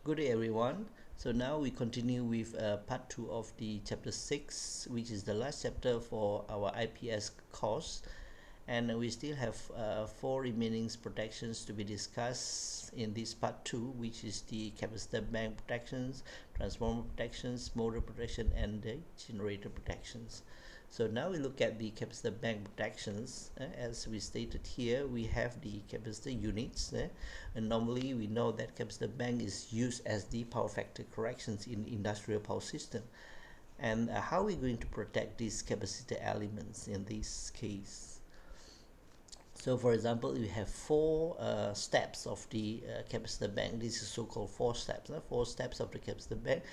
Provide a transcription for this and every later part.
Good day, everyone. So now we continue with part 2 of the chapter 6, which is the last chapter for our IPS course. And we still have 4 remaining protections to be discussed in this part 2, which is the capacitor bank protections, transformer protections, motor protection, and the generator protections. So now we look at the capacitor bank protections. As we stated here, we have the capacitor units, and normally we know that capacitor bank is used as the power factor corrections in industrial power system. And how are we going to protect these capacitor elements in this case? So for example, we have 4 steps of the capacitor bank. This is so-called 4 steps. 4 steps of the capacitor bank.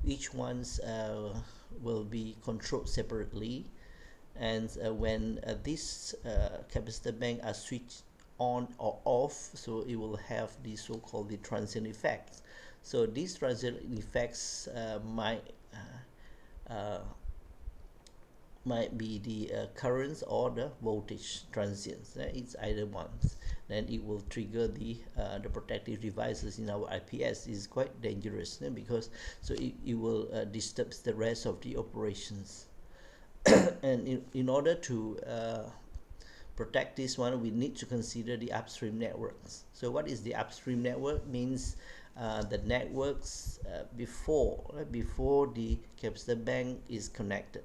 Each one's will be controlled separately, and when this capacitor bank are switched on or off, so it will have the so-called the transient effects. So these transient effects might be the currents or the voltage transients. It's either one. Then it will trigger the protective devices in our IPS. Is quite dangerous because so it will disturb the rest of the operations. And in order to protect this one, we need to consider the upstream networks. So what is the upstream network? Means the networks before the capacitor bank is connected,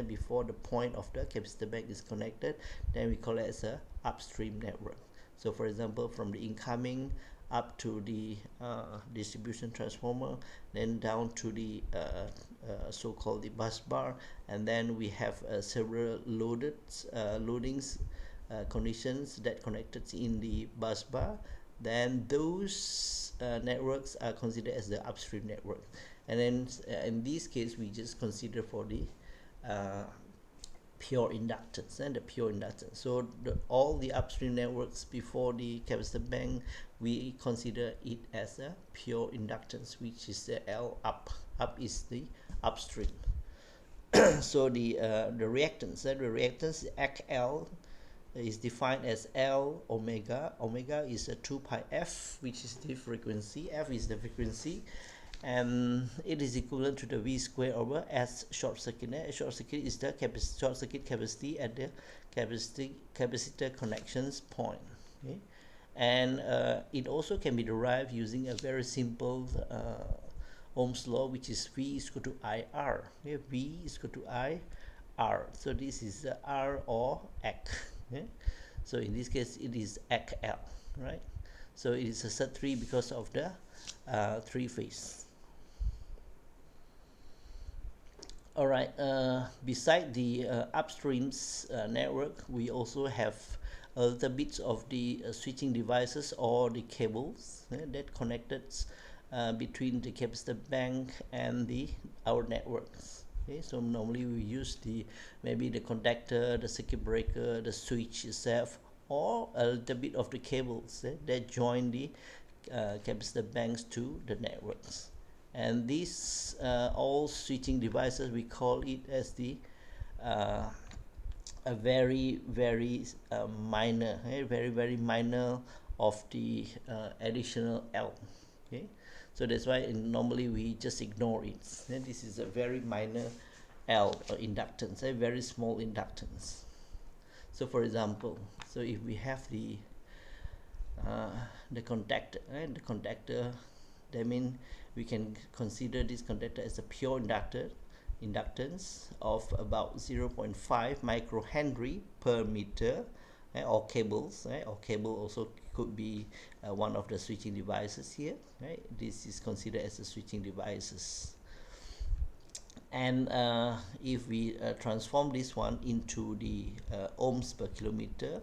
before the point of the capacitor bank is connected, then we call it as a upstream network. So for example, from the incoming up to the distribution transformer, then down to the so-called the bus bar, and then we have several loadings conditions that connected in the bus bar. Then those networks are considered as the upstream network, and then in this case we just consider for the uh, pure inductance and the pure inductance. So all the upstream networks before the capacitor bank, we consider it as a pure inductance, which is the L up. Up is the upstream. So the reactance, the reactance XL is defined as L omega. Omega is a 2 pi f, which is the frequency. F is the frequency, and it is equivalent to the V square over S short circuit. Short circuit is the short circuit capacity at the capacitor connections point. Okay? And it also can be derived using a very simple Ohm's law, which is V is equal to IR. Okay? V is equal to IR. So this is R or X. Okay? So in this case, it is XL, right? So it is a set 3 because of the 3 phase. All right. Beside the upstreams network, we also have a little bit of the switching devices or the cables that connected between the capacitor bank and our networks. Okay, so normally we use maybe the contactor, the circuit breaker, the switch itself, or a little bit of the cables that join the capacitor banks to the networks. And these all switching devices, we call it as the a very minor, very minor of the additional L. Okay, so that's why normally we just ignore it. And this is a very minor L inductance, a very small inductance. So for example, so if we have the contactor, that means we can consider this contactor as a pure inductance of about 0.5 microhenry per meter, or cables, or cable also could be one of the switching devices here, right? This is considered as a switching devices. And if we transform this one into the ohms per kilometer,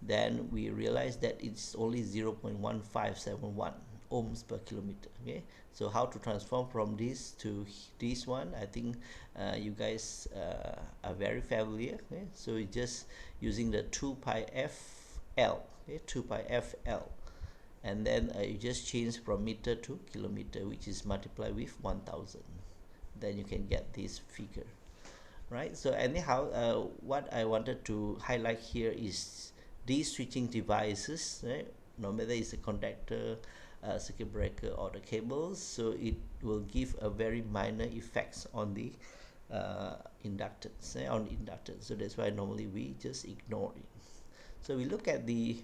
then we realize that it's only 0.1571 ohms per kilometer. Okay, so how to transform from this to this one, I think you guys are very familiar. Okay? So it's just using the 2 pi fl, okay? 2 pi fl, and then you just change from meter to kilometer, which is multiplied with 1000. Then you can get this figure, right? So anyhow, what I wanted to highlight here is these switching devices, right? No matter it's a contactor, circuit breaker or the cables, so it will give a very minor effects on the inductance, so that's why normally we just ignore it. So we look at the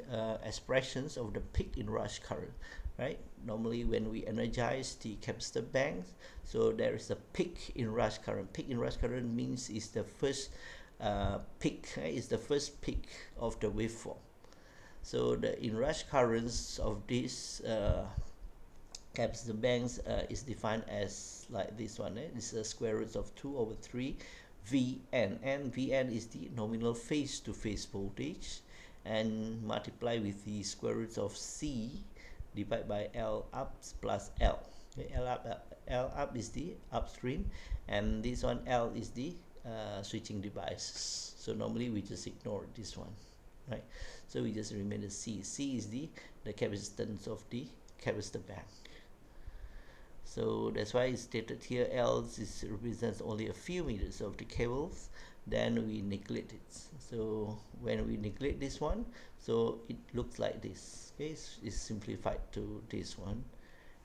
expressions of the peak in rush current, right? Normally when we energize the capacitor bank, so there is a peak in rush current. Peak in rush current means is the first peak, right? Is the first peak of the waveform. So the inrush currents of this capacitor banks is defined as like this one. This is a square root of 2 over 3 Vn, and Vn is the nominal phase-to-phase voltage, and multiply with the square root of C divided by L up plus L. Okay, L up is the upstream, and this one L is the switching devices. So normally we just ignore this one, right? So we just remain the C. C is the capacitance of the capacitor bank. So that's why it's stated here L represents only a few meters of the cables, then we neglect it. So when we neglect this one, so it looks like this. Okay, it's simplified to this one.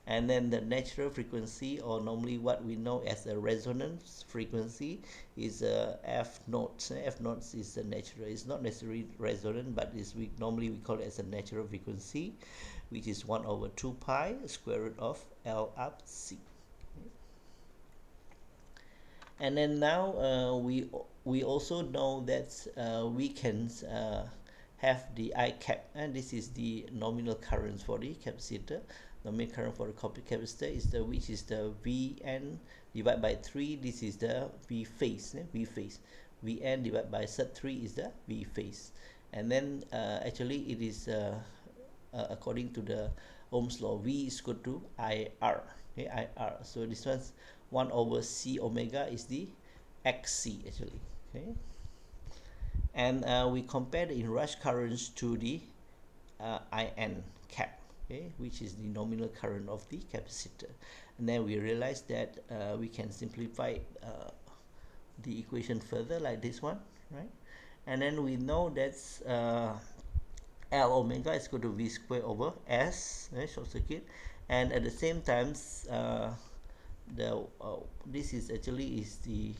And then the natural frequency, or normally what we know as a resonance frequency, is F naught. F naught is the natural. It's not necessarily resonant, but normally we call it as a natural frequency, which is 1 over 2 pi square root of L up C. And then now we also know that we can have the I cap, and this is the nominal current for the capacitor. Nominal current for the capacitor is which is the Vn divided by 3. This is the V phase. V phase. Vn divided by sub 3 is the V phase. And then actually it is according to the Ohm's law, V is equal to IR. Okay, IR. So this one's 1 over C omega is the XC actually. Okay. And we compare the inrush currents to the IN cap. Okay, which is the nominal current of the capacitor, and then we realize that we can simplify the equation further like this one, right? And then we know that L omega is equal to V square over S, right, short circuit, and at the same time this is actually is the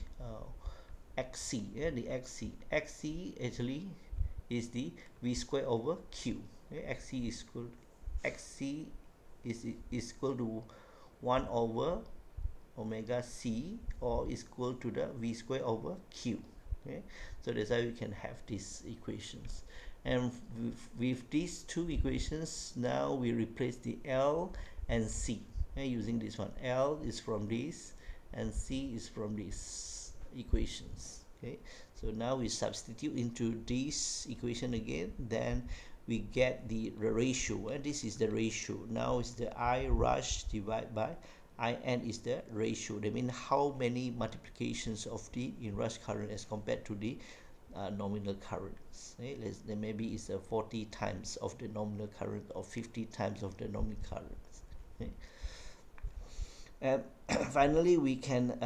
XC, the XC actually is the V square over Q. Okay, XC is equal to 1 over omega C, or is equal to the V square over Q. Okay, so that's how we can have these equations. And with these two equations, now we replace the L and C. Okay, using this one, L is from this and C is from these equations. Okay, so now we substitute into this equation again, then we get the ratio, and this is the ratio. Now is the I rush divided by IN is the ratio. That means how many multiplications of the inrush current as compared to the nominal currents. Okay? Then maybe it's 40 times of the nominal current or 50 times of the nominal currents. Okay? And finally, we can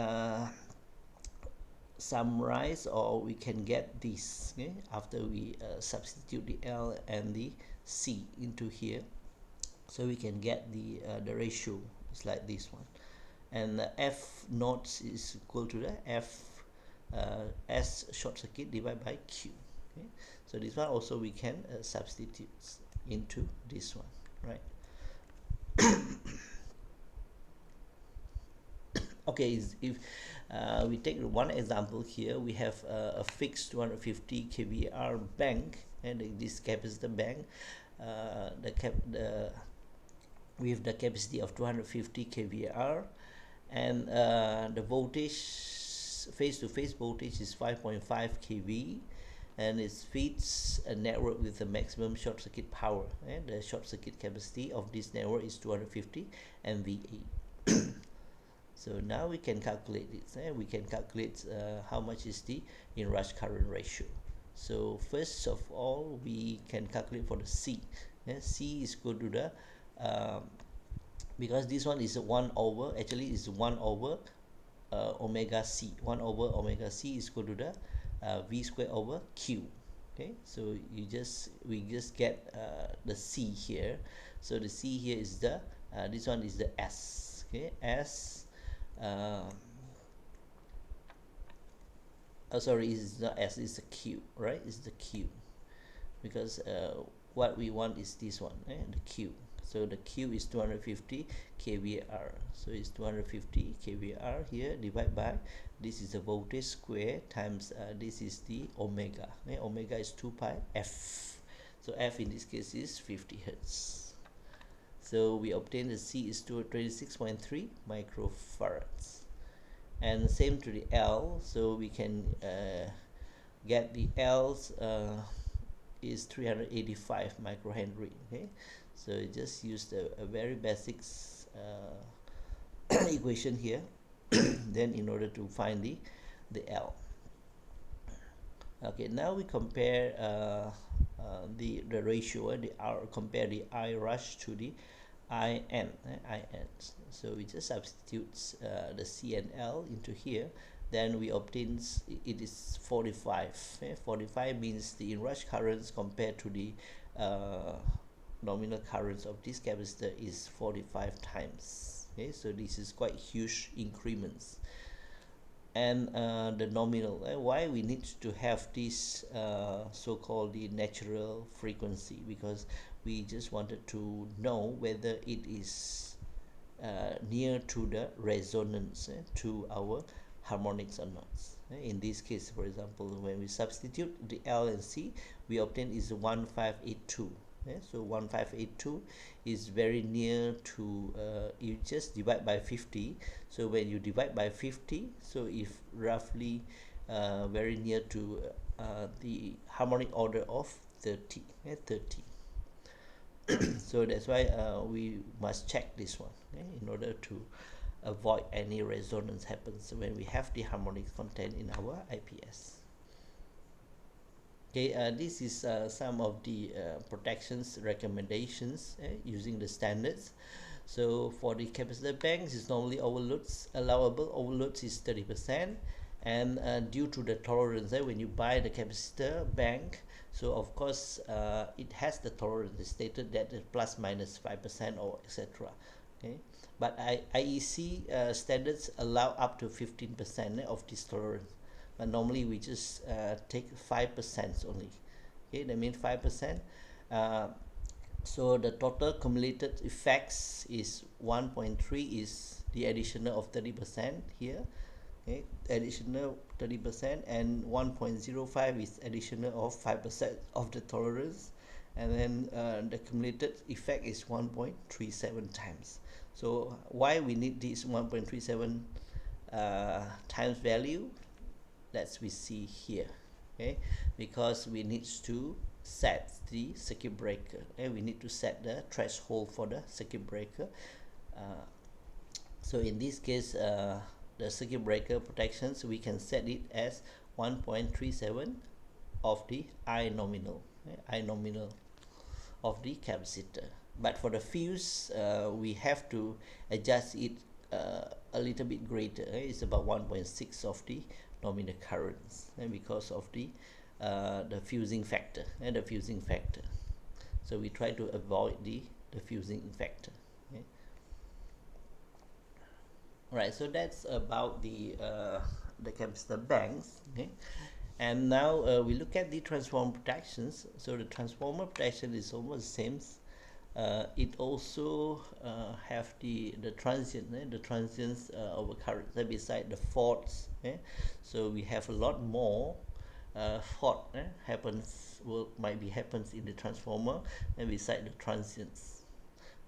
summarize, or we can get this, okay, after we substitute the L and the C into here, so we can get the ratio. It's like this one, and F naught is equal to the F S short circuit divided by Q. Okay? So this one also we can substitute into this one, right? Okay, if we take one example here, we have a fixed 250 kVAR bank, and this capacitor bank, with the capacity of 250 kVAR, and the voltage, phase-to-phase voltage is 5.5 kV, and it feeds a network with the maximum short circuit power, and the short circuit capacity of this network is 250 MVA. So now we can calculate it. We can calculate how much is the inrush current ratio. So first of all, we can calculate for the C. C is equal to the because this one is 1 over, actually is 1 over omega C. 1 over omega C is equal to the V square over Q. Okay, so we just get the C here. So the C here is the This one is the S. Okay, S. Oh, sorry, it's not S, it's the Q, right? It's the Q, because what we want is this one, the Q. So the Q is 250 kVAR. So it's 250 kVAR here, divided by, this is the voltage square times this is the omega. Omega is 2 pi F. So F in this case is 50 Hertz. So we obtain the C is 26.3 microfarads. And same to the L, so we can get the L's is 385 microhenry. Okay, so just use a very basics equation here then in order to find the L. Okay, now we compare the ratio, the R, compare the I rush to the IN. So we just substitute the C and L into here, then we obtain it is 45. 45 means the inrush currents compared to the nominal currents of this capacitor is 45 times. Okay, so this is quite huge increments. And the nominal, why we need to have this so-called the natural frequency, because we just wanted to know whether it is near to the resonance to our harmonics or not. In this case, for example, when we substitute the L and C, we obtain is 1582. So 1582 is very near to, you just divide by 50. So when you divide by 50, so if roughly very near to the harmonic order of 30. 30. So that's why we must check this one in order to avoid any resonance happens when we have the harmonics content in our IPS. Okay, this is some of the protections recommendations using the standards. So for the capacitor banks, it's normally overloads, allowable overloads is 30%, and due to the tolerance, when you buy the capacitor bank, so of course it has the tolerance. It's stated that plus minus 5% or etc. Okay, but IEC standards allow up to 15% of this tolerance, but normally we just take 5% only. Okay, that means 5%. So the total cumulated effects is 1.3 is the additional of 30% here. Okay, additional 30%, and 1.05 is additional of 5% of the tolerance, and then the cumulated effect is 1.37 times. So why we need this 1.37 times value? That we see here. Okay, because we need to set the circuit breaker. Okay, we need to set the threshold for the circuit breaker. So in this case, the circuit breaker protections, we can set it as 1.37 of the I nominal, I nominal of the capacitor. But for the fuse, we have to adjust it a little bit greater. It's about 1.6 of the nominal currents, because of the fusing factor and the fusing factor. So we try to avoid the fusing factor. Okay. Right, so that's about the capacitor banks. Okay, and now we look at the transformer protections. So the transformer protection is almost the same. It also have the transient, the transients over current beside the faults. So we have a lot more fault happens in the transformer and beside the transients.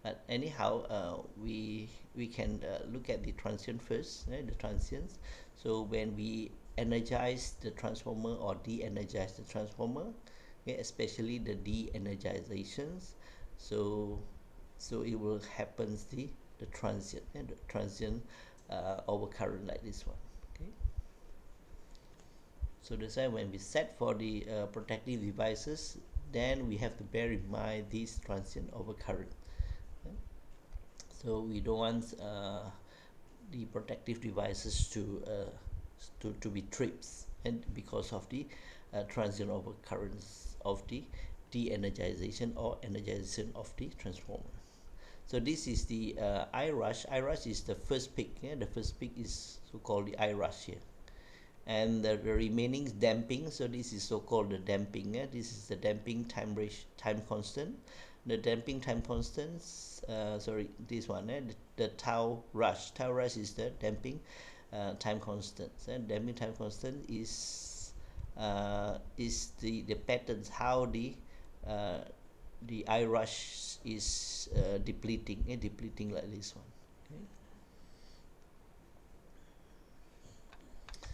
But anyhow, we can look at the transient first, the transients. So when we energize the transformer or de-energize the transformer, especially the de-energizations, so it will happen the transient and the transient overcurrent like this one. Okay, so that's why when we set for the protective devices, then we have to bear in mind this transient overcurrent. Okay? So we don't want the protective devices to be trips, and because of the transient overcurrents of the de-energization or energization of the transformer. So this is the I rush. I rush is the first peak. Yeah? The first peak is so-called the I rush here. And the remaining damping, so this is so-called the damping. Yeah? This is the damping time constant. The damping time constants, sorry, this one, the tau rush. Tau rush is the damping time constant. And damping time constant is the patterns how the I rush is depleting like this one. Okay.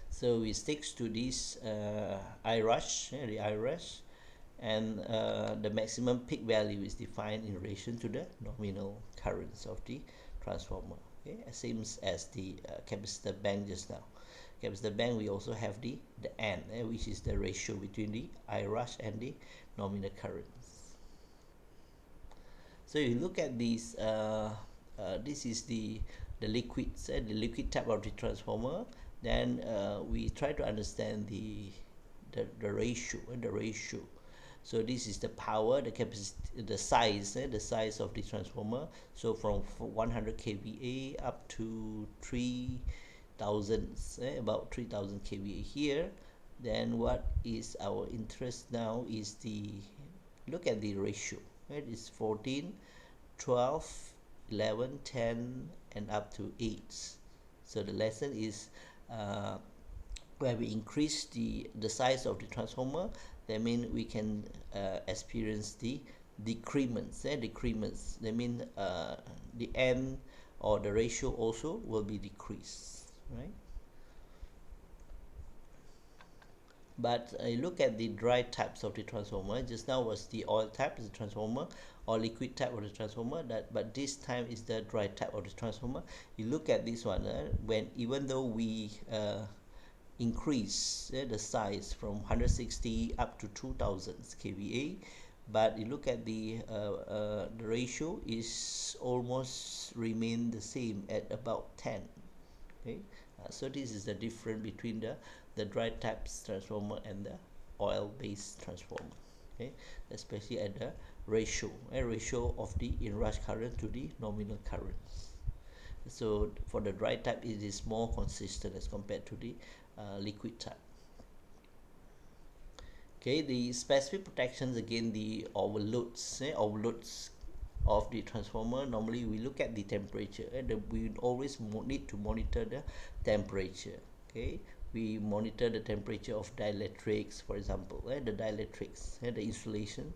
So we sticks to this I rush, the I rush, and the maximum peak value is defined in relation to the nominal currents of the transformer. Okay, same as the capacitor bank just now. Capacitor bank, we also have the N, which is the ratio between the I rush and the nominal currents. So you look at these. This is the liquids, the liquid type of the transformer. Then we try to understand the ratio. So this is the power, the capacity, the size of the transformer. So from 100 kVA up to 3000, about 3000 kVA here. Then what is our interest now is look at the ratio. Right? It's 14, 12, 11, 10, and up to 8. So the lesson is where we increase the size of the transformer, that means we can experience the decrements. Decrements, that means the N or the ratio also will be decreased, right? But look at the dry types of the transformer. Just now was the oil type of the transformer or liquid type of the transformer, but this time is the dry type of the transformer. You look at this one, when even though we increase the size from 160 up to 2000 kVA, but you look at the ratio is almost remain the same at about 10. Okay, so this is the difference between the dry types transformer and the oil based transformer. Okay, especially at the ratio of the inrush current to the nominal currents. So for the dry type, it is more consistent as compared to the liquid type. Okay, the specific protections, again, the overloads of the transformer. Normally we look at the temperature, and we always need to monitor the temperature. Okay, we monitor the temperature of dielectrics, for example, the dielectrics, the insulation.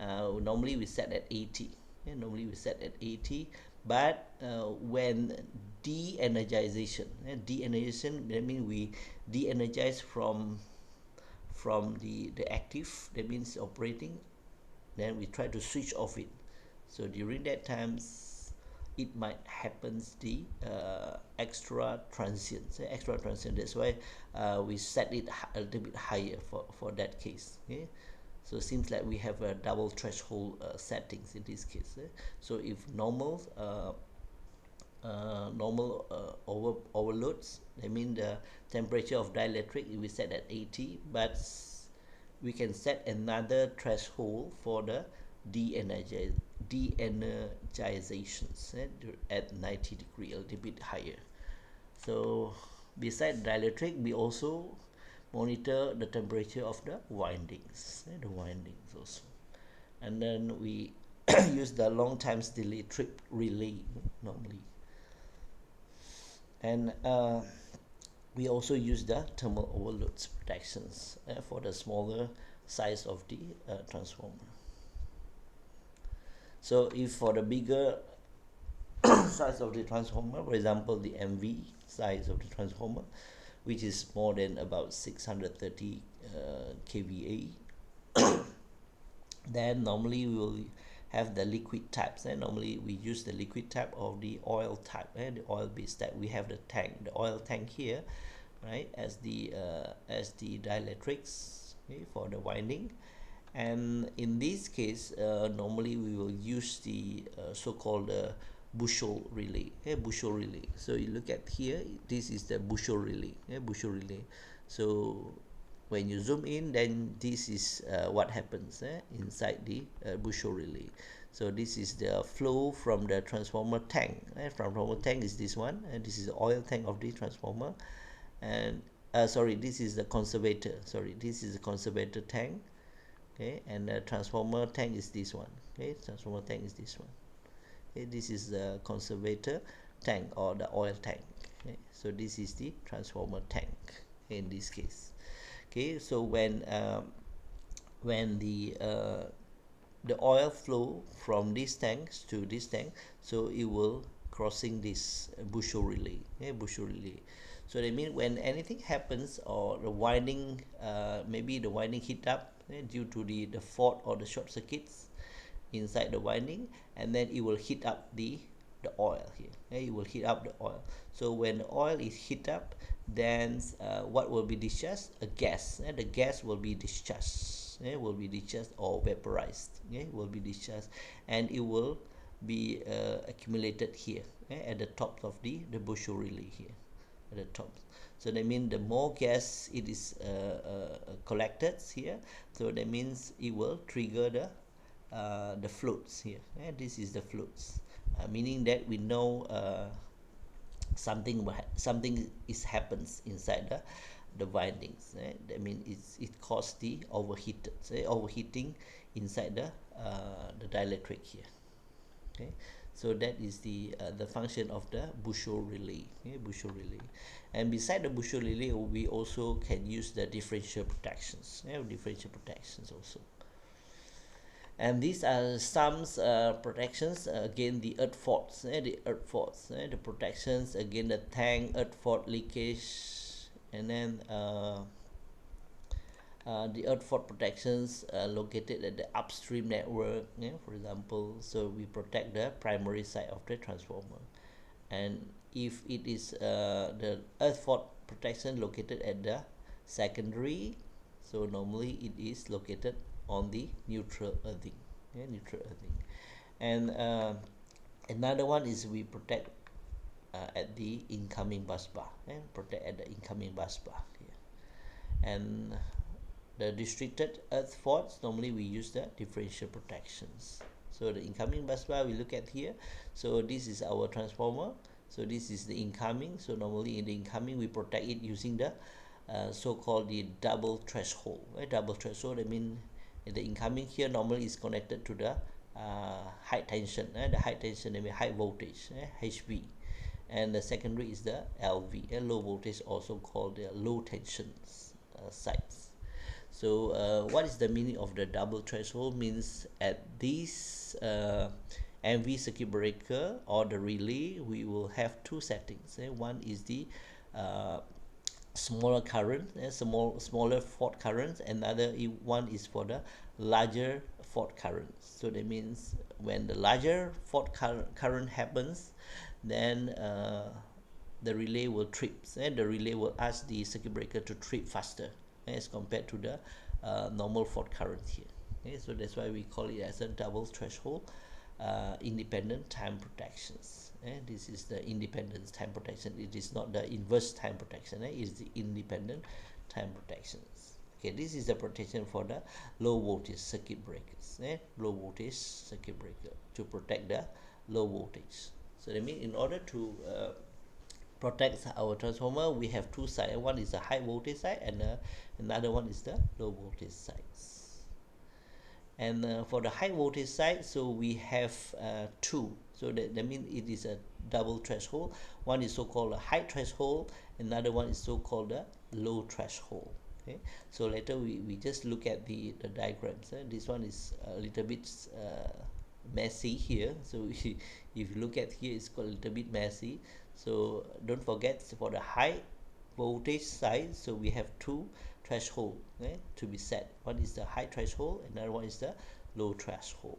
Normally we set at 80. Normally we set at 80, but when de-energization, that means we de-energize from the active, that means operating, then we try to switch off it. So during that times it might happens the extra transient. That's why we set it a little bit higher for that case. Okay, so it seems like we have a double threshold settings in this case. So if normal overloads, I mean the temperature of dielectric we set at 80, but we can set another threshold for the de-energizations at 90 degree, a little bit higher. So beside dielectric, we also monitor the temperature of the windings also, and then we use the long times delay trip relay normally, and we also use the thermal overloads protections for the smaller size of the transformer. So if for the bigger size of the transformer, for example the MV size of the transformer, which is more than about 630 kVA, then normally we will have the liquid types, and normally we use the liquid type of the oil type, the oil based type. We have the oil tank here, right, as the dielectrics, okay, for the winding. And in this case, normally we will use the so-called bushel relay. So you look at here, this is the bushel relay. So when you zoom in, then this is what happens inside the bushel relay. So this is the flow from the transformer tank. Transformer tank is this one, and this is the oil tank of the transformer. And sorry, this is the conservator. Sorry, this is the conservator tank. Okay, and the transformer tank is this one. Okay, transformer tank is this one. Okay, this is the conservator tank or the oil tank. Okay, so this is the transformer tank in this case. Okay, so when the oil flow from these tanks to this tank, so it will crossing this Bushell relay. Okay, Bushell relay. So that means when anything happens or the winding, maybe the winding heat up due to the fault or the short circuits inside the winding, and then it will heat up the oil here. Okay, it will heat up the oil. So when the oil is heat up, then what will be discharged? A gas. The gas will be discharged. Will be discharged or vaporized. Will be discharged, and it will be accumulated here at the top of the Bushell relay here at the top. So that means the more gas it is collected here, so that means it will trigger the floats here. This is the floats, meaning that we know something is happens inside the windings. That means it caused the overheating inside the dielectric here. Okay, so that is the function of the Bushell relay. Okay, Bushell relay. And beside the Bushell relay, we also can use the differential protections. Differential protections also. And these are some protections against the earth faults. The protections against the tank earth fault leakage, and then the earth fault protections located at the upstream network, for example. So we protect the primary side of the transformer, and if it is the earth fault protection located at the secondary, so normally it is located on the neutral earthing. Neutral earthing. And another one is we protect at the incoming bus bar. Protect at the incoming bus bar here. And the restricted earth faults, normally we use the differential protections. So the incoming bus bar we look at here. So this is our transformer. So this is the incoming. So normally in the incoming we protect it using the so-called the double threshold. Double threshold, I mean the incoming here normally is connected to the high tension. The high tension, I mean high voltage, HV. And the secondary is the LV, low voltage, also called the low tension sites. So what is the meaning of the double threshold? Means at this MV circuit breaker or the relay, we will have two settings. One is the smaller current, smaller fault currents. Another one is for the larger fault currents. So that means when the larger fault current happens, then the relay will trip. The relay will ask the circuit breaker to trip faster as compared to the normal fault current here. So that's why we call it as a double threshold independent time protections. This is the independent time protection. It is not the inverse time protection. It is the independent time protections. Okay, this is the protection for the low voltage circuit breakers. Low voltage circuit breaker to protect the low voltage. So that means in order to protect our transformer, we have two sides. One is the high voltage side, and another one is the low voltage sides. And for the high voltage side, so we have two. So that means it is a double threshold. One is so-called a high threshold, another one is so-called a low threshold. Okay, so later we just look at the diagrams. This one is a little bit messy here. So if you look at here, it's got a little bit messy. So don't forget, for the high voltage side, so we have two threshold to be set. One is the high threshold, another one is the low threshold.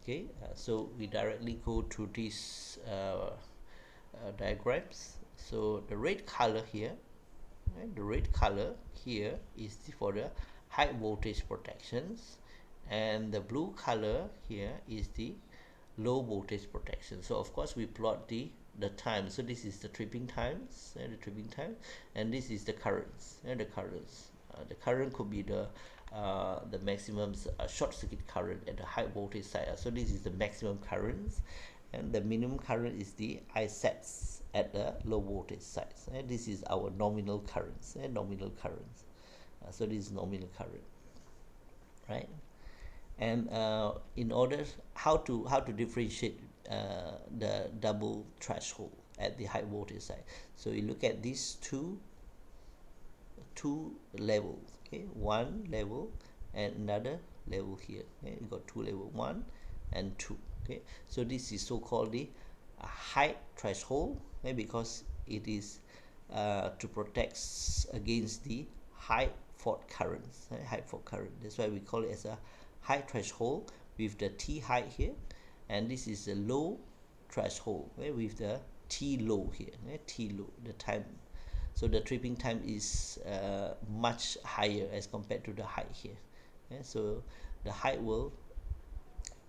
Okay, so we directly go to these diagrams. So the red color here, the red color here is for the high voltage protections, and the blue color here is the low voltage protection. So of course we plot the time. So this is the tripping times, and this is the currents. The current could be the the maximum short circuit current at the high voltage side. So this is the maximum currents, and the minimum current is the ISETs at the low voltage side. And this is our nominal currents. Nominal currents. So this is nominal current, right? And in order how to differentiate the double threshold at the high voltage side. So you look at these two levels, okay, one level and another level here. Okay, you got two level, 1 and 2. Okay, so this is so called the high threshold, okay, because it is to protect against the high fault currents, high fault current. That's why we call it as a high threshold with the T high here, and this is a low threshold, okay, with the T low here, okay, T low, the time. So the tripping time is much higher as compared to the height here. Okay, so the height will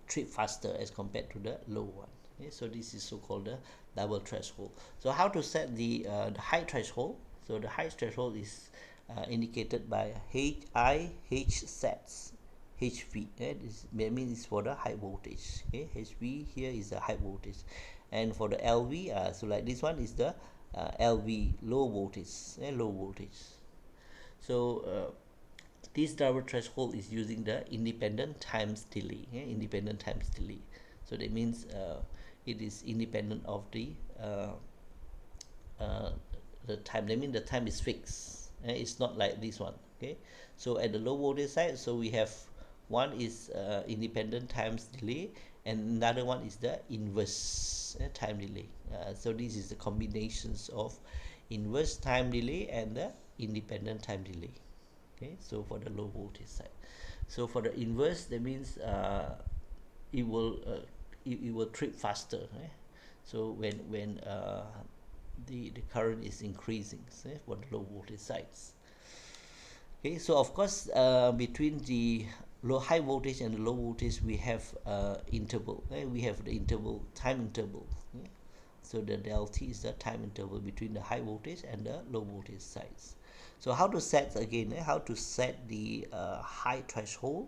trip faster as compared to the low one. Okay, so this is so-called the double threshold. So how to set the high threshold? So the high threshold is indicated by H sets. HV, this means it's for the high voltage. Okay, HV here is the high voltage, and for the LV, so like this one is the LV, low voltage, low voltage. So this double threshold is using the independent times delay, independent times delay. So that means it is independent of the time. That means the time is fixed. It's not like this one. Okay, so at the low voltage side, so we have one is independent times delay, and another one is the inverse time delay. So this is the combinations of inverse time delay and the independent time delay. Okay, so for the low voltage side. So for the inverse, that means it will trip faster. So when the current is increasing, for the low voltage sides. Okay, so of course between the high voltage and the low voltage we have interval. We have the interval, time interval. So the delta is the time interval between the high voltage and the low voltage sides. So how to set again? How to set the high threshold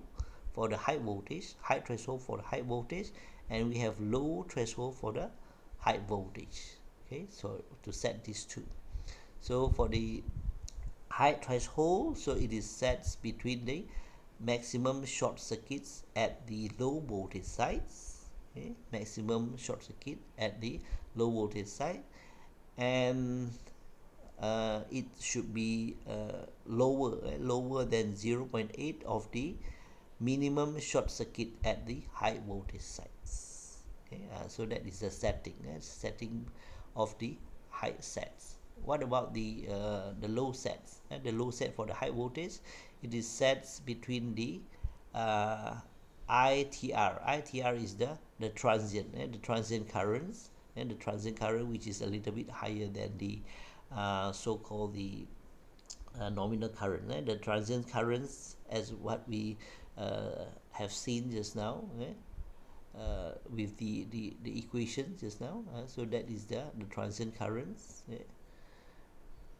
for the high voltage, high threshold for the high voltage, and we have low threshold for the high voltage. Okay, so to set these two. So for the high threshold, so it is set between the maximum short circuits at the low voltage sides. Okay, maximum short circuit at the low voltage side, and it should be lower than 0.8 of the minimum short circuit at the high voltage sides. Okay, so that is the setting, setting of the high sets. What about the low sets? The low set for the high voltage, it is sets between the ITR. ITR is the transient, the transient currents, and the transient current which is a little bit higher than the so-called the nominal current. The transient currents, as what we have seen just now, with the equation just now. So that is the transient currents.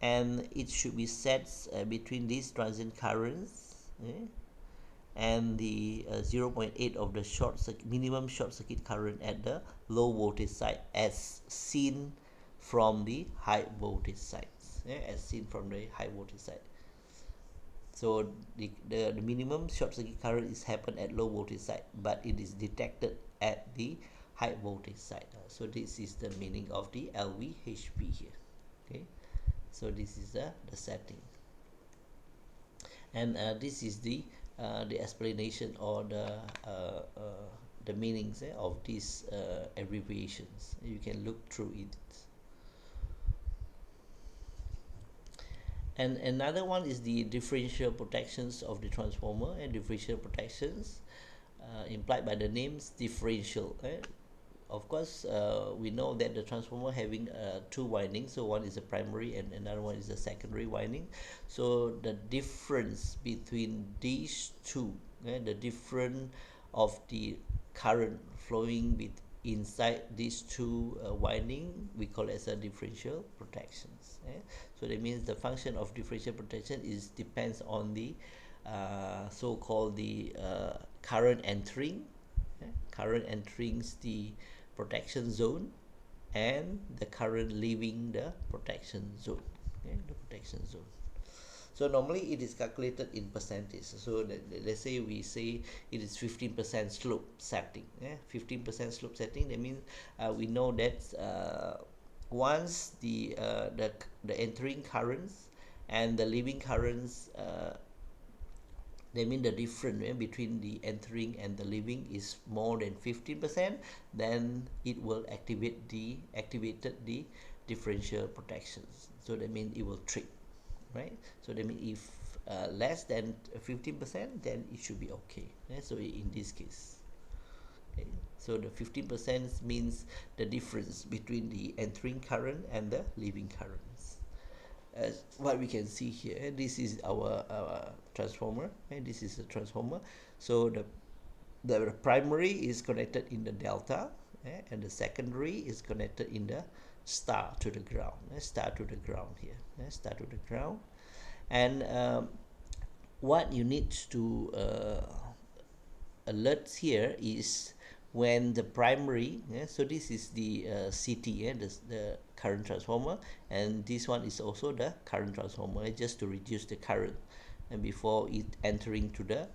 And it should be set between these transient currents and the 0.8 of the minimum short circuit current at the low voltage side, as seen from the high voltage sides, as seen from the high voltage side. So the minimum short circuit current is happen at low voltage side, but it is detected at the high voltage side. So this is the meaning of the LVHV here. Okay, so this is the setting, and this is the explanation or the meanings of these abbreviations. You can look through it. And another one is the differential protections of the transformer. And differential protections implied by the names differential. Of course, we know that the transformer having two windings, so one is a primary and another one is a secondary winding. So the difference between these two, the difference of the current flowing inside these two winding, we call it as a differential protections. So that means the function of differential protection is depends on the so-called the current entering, current entering the protection zone, and the current leaving the protection zone, the protection zone. So normally it is calculated in percentage. So let's say we say it is 15% slope setting. 15% slope setting. That means we know that once the entering currents and the leaving currents, that means the difference between the entering and the leaving is more than 15%, then it will activated the differential protections. So that means it will trip, right? So that means if less than 15%, then it should be okay. So in this case, okay, so the 15% means the difference between the entering current and the leaving currents. As what we can see here, this is our transformer, and this is a transformer. So the primary is connected in the delta, and the secondary is connected in the star to the ground, star to the ground here, star to the ground. And what you need to alert here is when the primary, so this is the CT, the current transformer, and this one is also the current transformer, just to reduce the current and before it entering to the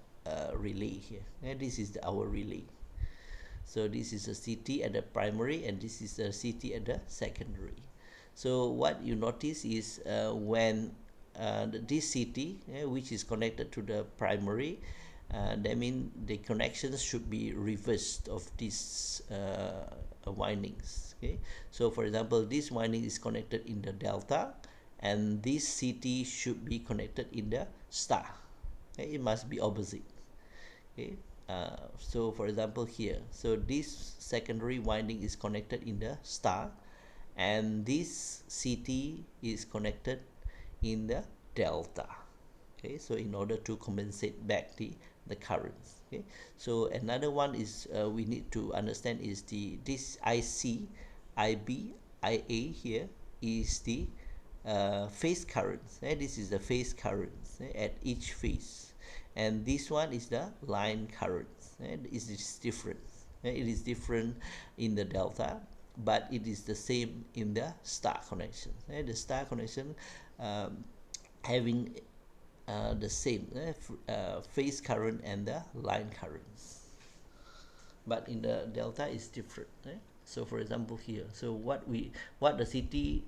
relay here. And this is our relay. So this is a CT at the primary, and this is a CT at the secondary. So what you notice is when this CT, which is connected to the primary, that means the connections should be reversed of these windings. Okay, so for example, this winding is connected in the delta, and this CT should be connected in the star. Okay, it must be opposite. Okay, so for example here, so this secondary winding is connected in the star, and this CT is connected in the delta. Okay, so in order to compensate back the currents. Okay, so another one is we need to understand is this IC, IB, IA here is the phase currents. This is the phase currents at each phase, and this one is the line currents. It is different. It is different in the delta, but it is the same in the star connection. The star connection having the same phase current and the line currents, but in the delta is different. So for example here, so what the CT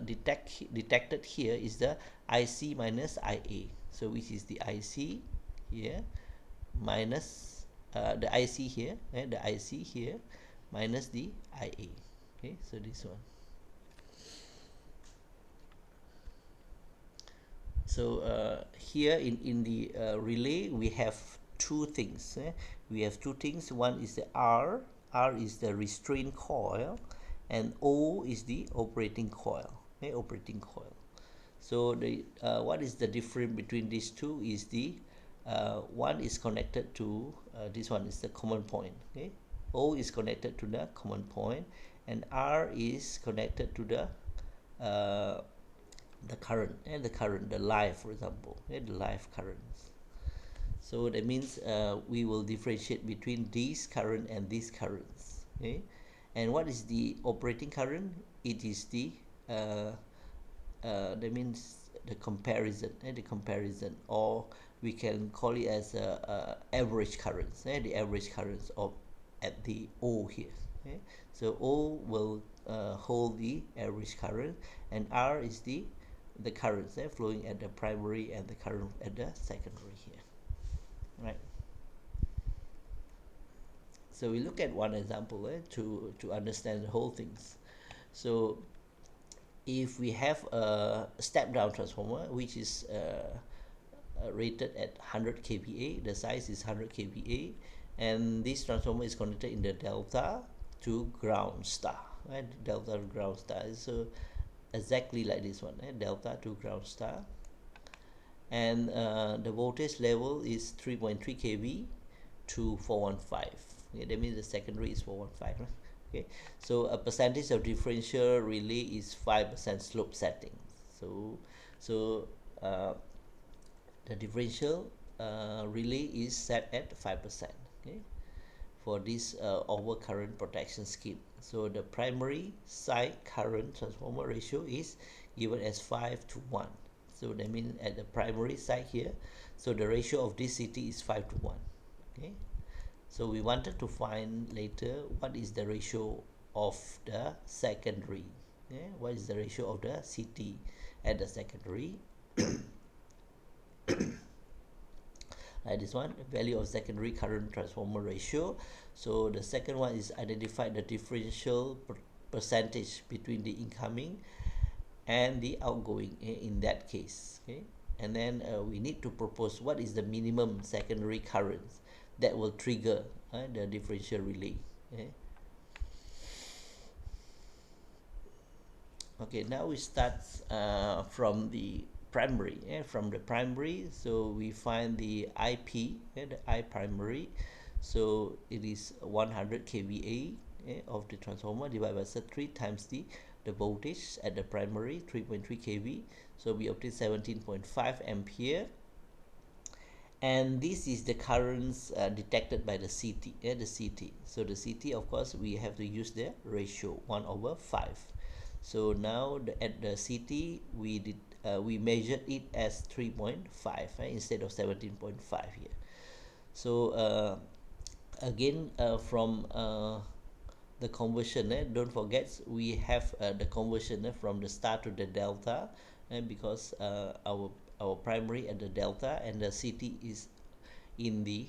detected here is the IC minus IA, so which is the IC here minus the IC here, the IC here minus the IA. Okay, so this one. So here in the relay we have two things. We have two things. One is the R is the restraint coil, and O is the operating coil. Operating coil. So the what is the difference between these two is the one is connected to this one is the common point. Okay, O is connected to the common point, and R is connected to the current, the live, for example, the live currents. So that means we will differentiate between these current and these currents. Okay, and what is the operating current? It is the that means the comparison, or we can call it as average currents, the average currents of at the O here. Okay, so O will hold the average current, and R is the currents flowing at the primary and the current at the secondary here, right? So we look at one example to understand the whole things. So if we have a step down transformer which is rated at 100 kVA, the size is 100 kVA, and this transformer is connected in the delta to ground star, right? Delta to ground star. So exactly like this one, delta to ground star, and the voltage level is 3.3 kV to 415. Okay, that means the secondary is 415, right? Okay, so a percentage of differential relay is 5% slope setting. So the differential relay is set at 5%. Okay, for this overcurrent protection scheme. So the primary side current transformer ratio is given as 5 to 1. So that means at the primary side here, so the ratio of this CT is 5 to 1. Okay, so we wanted to find later what is the ratio of the secondary. Okay? What is the ratio of the CT at the secondary? Like this one, value of secondary current transformer ratio. So the second one is identify the differential percentage between the incoming and the outgoing in that case. Okay, and then we need to propose what is the minimum secondary currents that will trigger the differential relay. Okay. Okay, now we start from the primary. From the primary, so we find the IP, the I primary. So it is 100 kVA of the transformer divided by 3 times the voltage at the primary 3.3 kV. So we obtain 17.5 ampere. And this is the currents detected by the CT. The CT. So the CT, of course, we have to use the ratio 1/5. So now at the CT we measured it as 3.5 instead of 17.5 here. So again from the conversion, don't forget we have the conversion from the star to the delta, because our primary at the delta and the CT is in the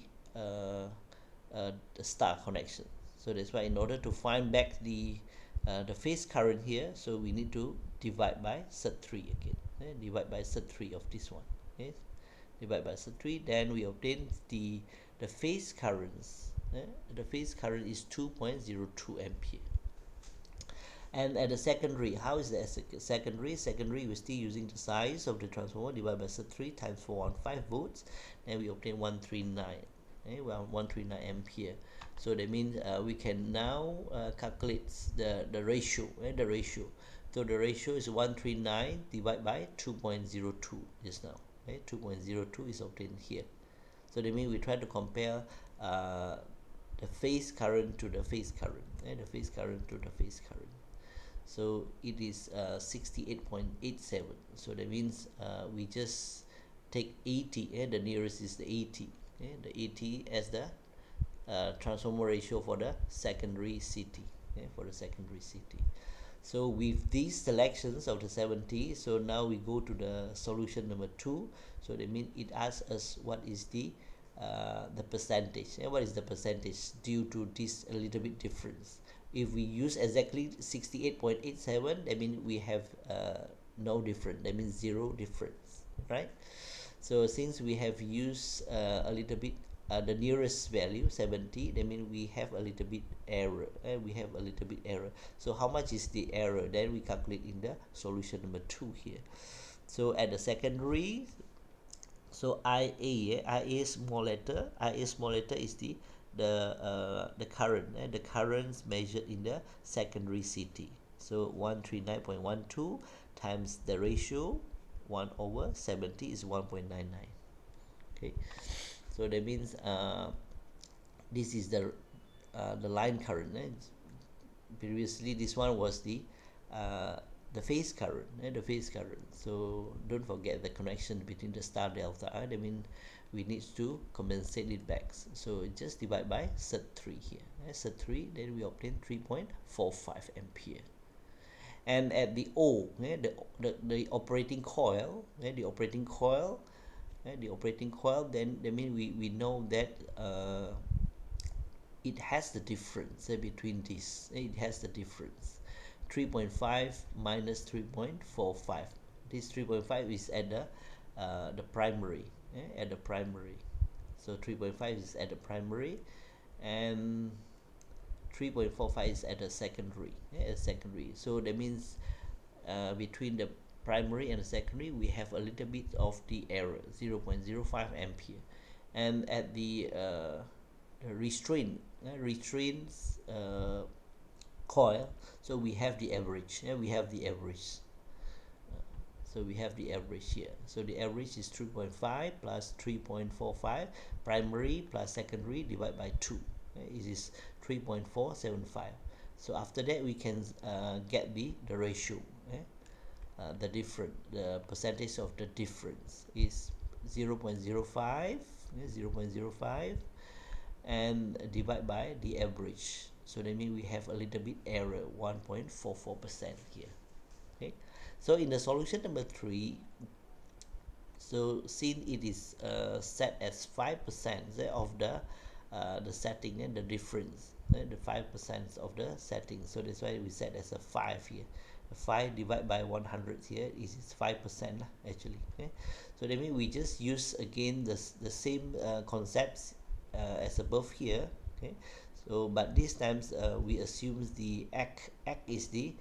star connection. So that's why in order to find back the phase current here, so we need to divide by SUT3 again. Divide by SUT3 of this one. Okay, divide by SUT3, then we obtain the phase currents. The phase current is 2.02 ampere. And at the secondary, how is the secondary? Secondary, we're still using the size of the transformer divided by SUT3 times 415 volts, and we obtain 139. Okay, well, 139 ampere. So that means we can now calculate the ratio. The ratio. So the ratio is 139 divided by 2.02 just now. Okay, 2.02 is obtained here. So that means we try to compare the phase current to the phase current. The phase current to the phase current. So it is 68.87. So that means we just take 80. The nearest is the 80. The 80 as the transformer ratio for the secondary CT. For the secondary CT. So with these selections of the 70, so now we go to the solution number 2. So that means it asks us what is the percentage. What is the percentage due to this a little bit difference? If we use exactly 68.87, that means we have no difference. That means zero difference, right? So since we have used a little bit the nearest value 70, that means we have a little bit error. We have a little bit error. So how much is the error? Then we calculate in the solution number 2 here. So at the secondary, so IA small letter is the current, the currents measured in the secondary CT. So 139.12 times the ratio 1/70 is 1.99. Okay, so that means this is the line current. Previously this one was the phase current. The phase current. So don't forget the connection between the star delta. That means we need to compensate it back. So just divide by SUT3 here. SUT3, then we obtain 3.45 ampere. And at the O, the operating coil, the operating coil, then that means we know that it has the difference between these. It has the difference. 3.5 minus 3.45. This 3.5 is at the primary. At the primary. So 3.5 is at the primary, and 3.45 is at the secondary. Secondary. So that means between the primary and the secondary we have a little bit of the error, 0.05 ampere. And at the restraints coil, so we have the average. We have the average. So we have the average here. So the average is 3.5 plus 3.45, primary plus secondary divided by 2. It is 3.475. So after that we can get the ratio. The percentage of the difference is 0.05, 0.05, and divide by the average. So that means we have a little bit error, 1.44% here. Okay, so in the solution number 3, so since it is set as 5% of the setting and the difference, the 5% of the setting, so that's why we set as a 5 here. 5 divided by 100 here is 5% actually. Okay, so that means we just use again the same concepts as above here. Okay, so but this times we assume the X is the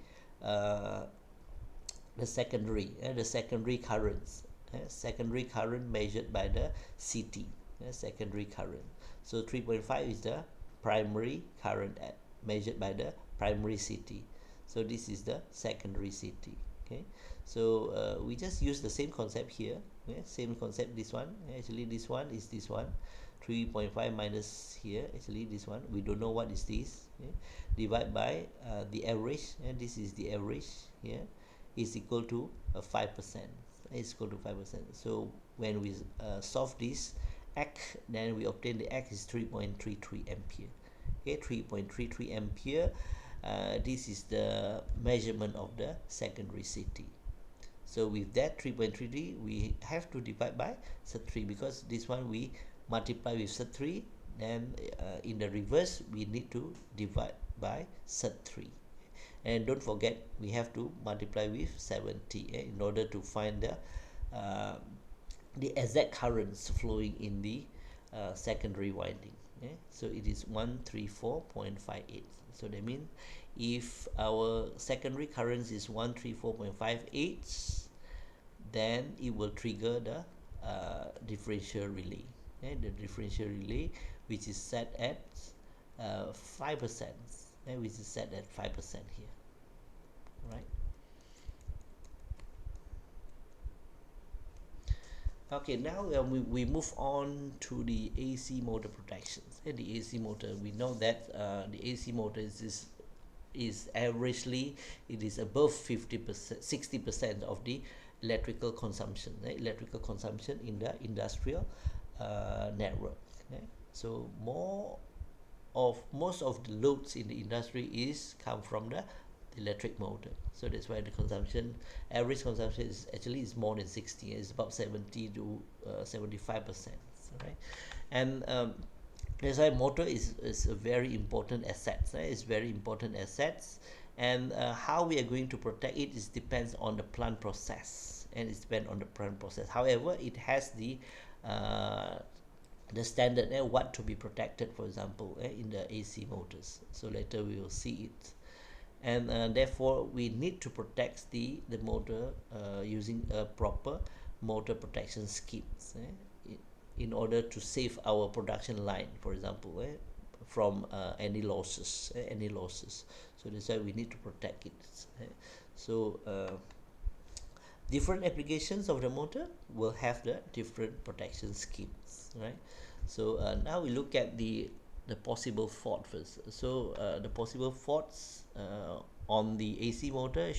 secondary currents, secondary current measured by the CT, secondary current. So 3.5 is the primary current measured by the primary CT. So this is the secondary CT. Okay, so we just use the same concept here. Same concept. This one, actually this one is this one. 3.5 minus here, actually this one, we don't know what is this. Divide by the average, and this is the average here, is equal to 5%. Is equal to 5%. So when we solve this X, then we obtain the X is 3.33 ampere. Okay, 3.33 ampere. This is the measurement of the secondary CT. So with that 3.33, we have to divide by SAT3, because this one we multiply with SAT3, then in the reverse we need to divide by SAT3. And don't forget, we have to multiply with 70 in order to find the exact currents flowing in the secondary winding. So it is 134.58. So that means if our secondary current is 134.58, then it will trigger the differential relay. The differential relay, which is set at 5%, which is set at 5% here, right? Okay, now we move on to the AC motor protections. The AC motor, we know that the AC motor is averagely, it is above 50%, 60% of the electrical consumption, electrical consumption in the industrial network. So most of the loads in the industry come from the electric motor. So that's why the consumption, average consumption is more than 60. It's about 70 to 75%, right? And that's why motor is a very important asset. It's very important assets, and how we are going to protect it depends on the plant process, and it depends on the plant process. However, it has the standard what to be protected, for example, in the AC motors. So later we will see it, and therefore we need to protect the motor using a proper motor protection schemes in order to save our production line, for example, from any losses. So that's why we need to protect it. So different applications of the motor will have the different protection schemes, right? So now we look at the possible fault first. So the possible faults on the AC motor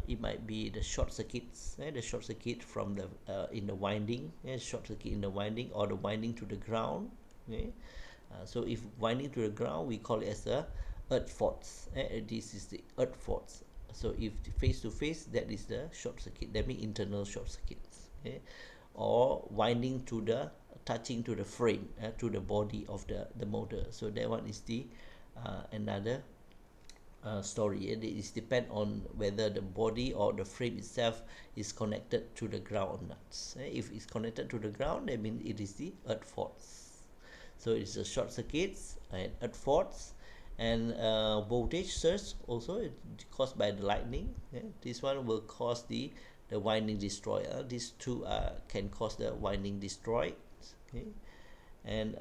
it might be the short circuits, the short circuit from the in the winding, short circuit in the winding, or the winding to the ground. So if winding to the ground, we call it as a earth faults. This is the earth faults. So if face to face, that is the short circuit. That means internal short circuits. Or winding to the touching to the frame, to the body of the motor. So that one is the another story. It is depend on whether the body or the frame itself is connected to the ground or not. If it's connected to the ground, that means it is the earth faults. So it's the short circuits and earth faults, and voltage surge also caused by the lightning. This one will cause the winding destroy. These two can cause the winding destroyed. And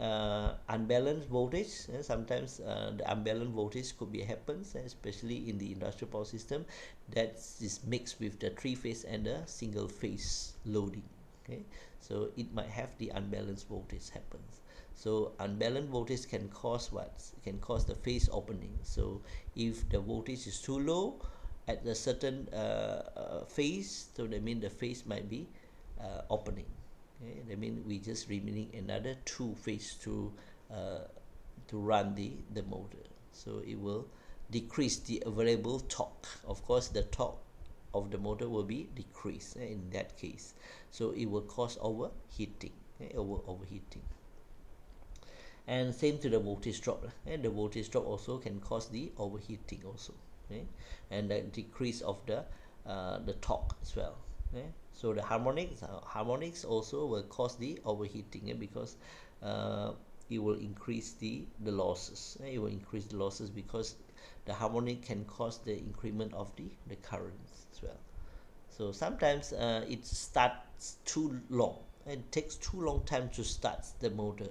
unbalanced voltage, sometimes the unbalanced voltage could be happens, especially in the industrial power system that is mixed with the three-phase and the single phase loading. Okay, so it might have the unbalanced voltage happens. So unbalanced voltage can cause what? It can cause the phase opening. So if the voltage is too low at a certain phase, so that means the phase might be opening. Okay, that means we just remaining another two phase to run the motor. So it will decrease the available torque. Of course, the torque of the motor will be decreased in that case. So it will cause overheating. Overheating. And same to the voltage drop. And the voltage drop also can cause the overheating also. Okay? And the decrease of the torque as well. Okay? So the harmonics also will cause the overheating, because it will increase the losses. It will increase the losses because the harmonic can cause the increment of the currents as well. So sometimes it starts too long. It takes too long time to start the motor.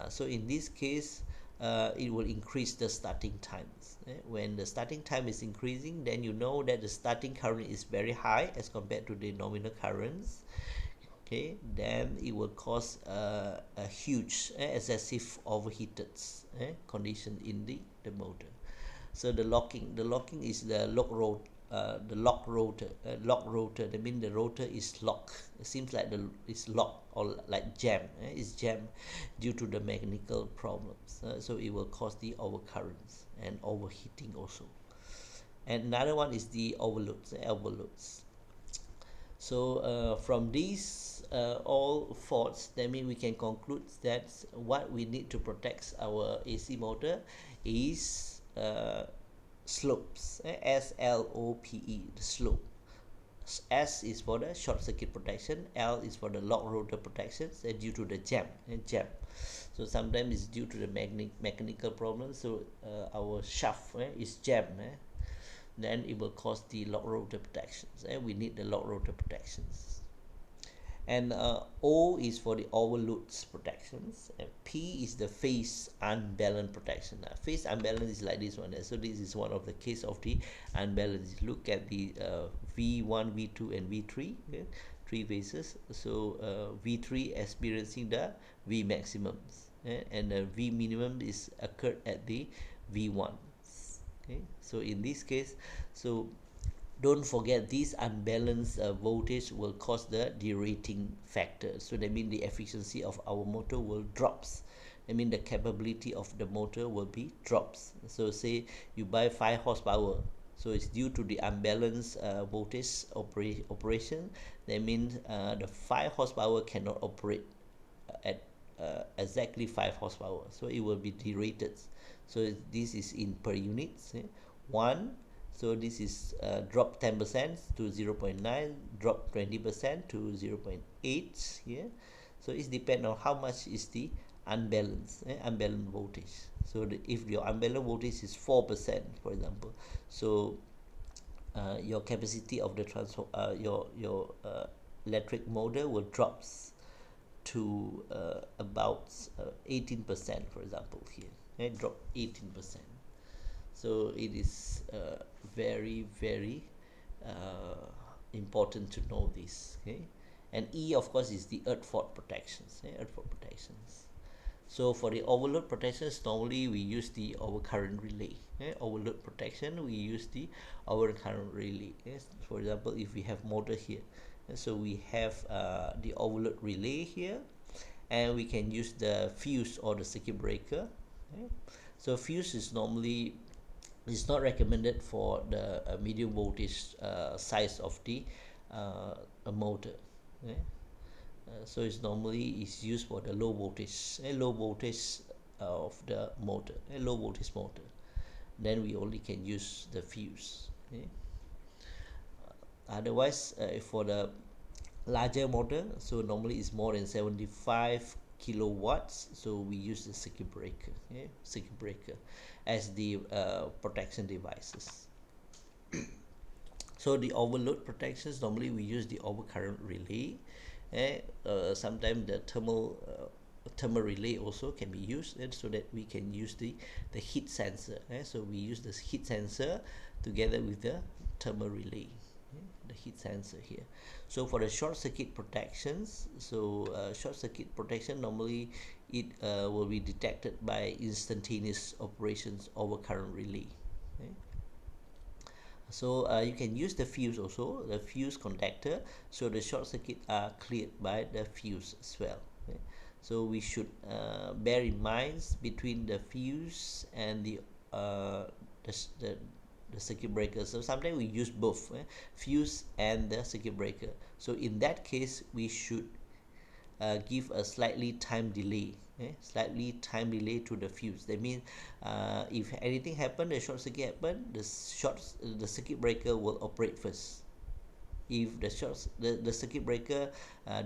So in this case, it will increase the starting times. When the starting time is increasing, then you know that the starting current is very high as compared to the nominal currents. Okay, then it will cause a huge excessive overheated condition in the motor. So the locking is the lock rotor. Lock rotor, that means the rotor is locked. It seems like it's locked or like jam. It's jammed due to the mechanical problems. So it will cause the overcurrents and overheating also. And another one is the overloads. So from these all faults, that means we can conclude that what we need to protect our AC motor is slopes. SLOPE, the slope. S is for the short circuit protection, L is for the lock rotor protection, due to the jam. So sometimes it's due to the mechanical problem. So our shaft is jammed. Then it will cause the lock rotor protections. We need the lock rotor protections. And O is for the overloads protections, and P is the phase unbalance protection. Phase unbalance is like this one. So this is one of the case of the unbalance. Look at the V1, V2 and V3, three phases. So V3 experiencing the V maximums, and the V minimum is occurred at the V1. Okay, so in this case, so don't forget this unbalanced voltage will cause the derating factor. So that means the efficiency of our motor will drops. I mean the capability of the motor will be drops. So say you buy 5 horsepower, so it's due to the unbalanced voltage operation. That means the 5 horsepower cannot operate at exactly 5 horsepower, so it will be derated. So this is in per units. 1, so this is drop 10% to 0.9, drop 20% to 0.8 here. So it depends on how much is the unbalanced voltage. So if your unbalanced voltage is 4%, for example, so your capacity of the transfer your electric motor will drops to about 18%, for example here. Drop 18%. So it is very important to know this. Okay, and E of course is the earth fault protections. So for the overload protections, normally we use the overcurrent relay. Overload protection, we use the overcurrent relay. Yes? For example, if we have motor here, so we have the overload relay here, and we can use the fuse or the circuit breaker. Okay? So fuse is normally not recommended for the medium voltage size of the motor. Okay? So it's normally used for the low voltage of the motor, low voltage motor. Then we only can use the fuse. Okay? Otherwise, for the larger motor, so normally it's more than 75 kilowatts, so we use the circuit breaker as the protection devices. So the overload protections, normally we use the overcurrent relay. Sometimes the thermal relay also can be used, so that we can use the heat sensor. So we use the heat sensor together with the thermal relay, the heat sensor here. So for the short circuit protections, so short circuit protection, normally it will be detected by instantaneous operations over current relay. Okay. So you can use the fuse also, the fuse contactor, so the short circuit are cleared by the fuse as well. Okay. So we should bear in mind between the fuse and the, the, the circuit breaker. So sometimes we use both, fuse and the circuit breaker. So in that case, we should give a slightly time delay, to the fuse. That means if anything happen, the short circuit happen, the circuit breaker will operate first. If the circuit breaker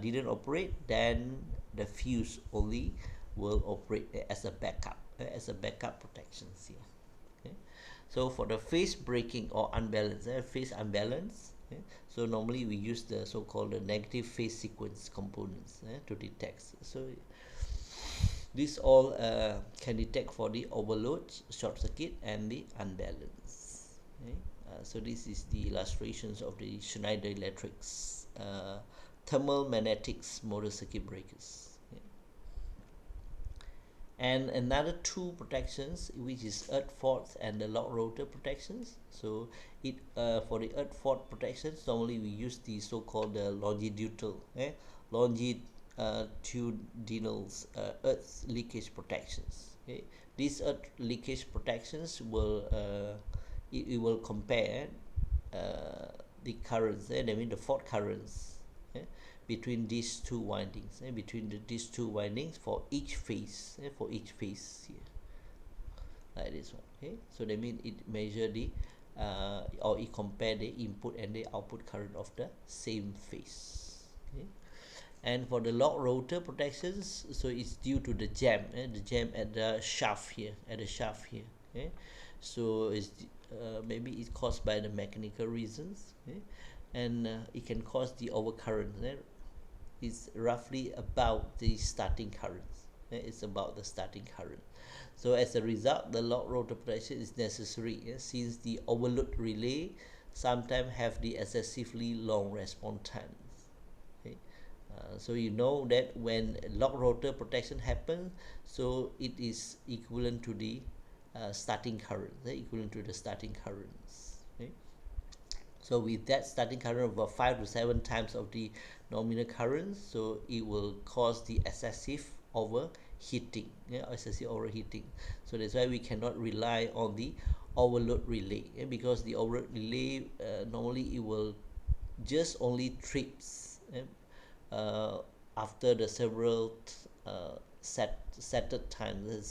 didn't operate, then the fuse only will operate as a backup, protections here. Okay. So for the phase breaking or unbalance, phase unbalance, so normally we use the so-called the negative phase sequence components to detect. So this all can detect for the overload, short circuit, and the unbalance. Okay. So this is the illustrations of the Schneider Electric's thermal magnetics motor circuit breakers. Okay. And another two protections, which is earth fault and the lock rotor protections. So it for the earth fault protections, normally we use the so-called the longitudinal earth leakage protections. Okay. These earth leakage protections will it will compare the currents, that means the fault currents, between these two windings, these two windings for each phase, here, like this one. Okay, so that means it measure the or it compare the input and the output current of the same phase. Okay. And for the lock rotor protections, so it's due to the jam, at the shaft here, Okay. So it's maybe it's caused by the mechanical reasons, okay? And it can cause the overcurrent. It's roughly about the starting currents. It's about the starting current. So as a result, the lock rotor protection is necessary, since the overload relay sometimes have the excessively long response times. Okay. So you know that when lock rotor protection happens, so it is equivalent to the starting current, equivalent to the starting currents. Okay. So with that starting current of about 5 to 7 times of the nominal current, so it will cause the excessive overheating, So that's why we cannot rely on the overload relay, because the overload relay normally it will just only trips after the several set times,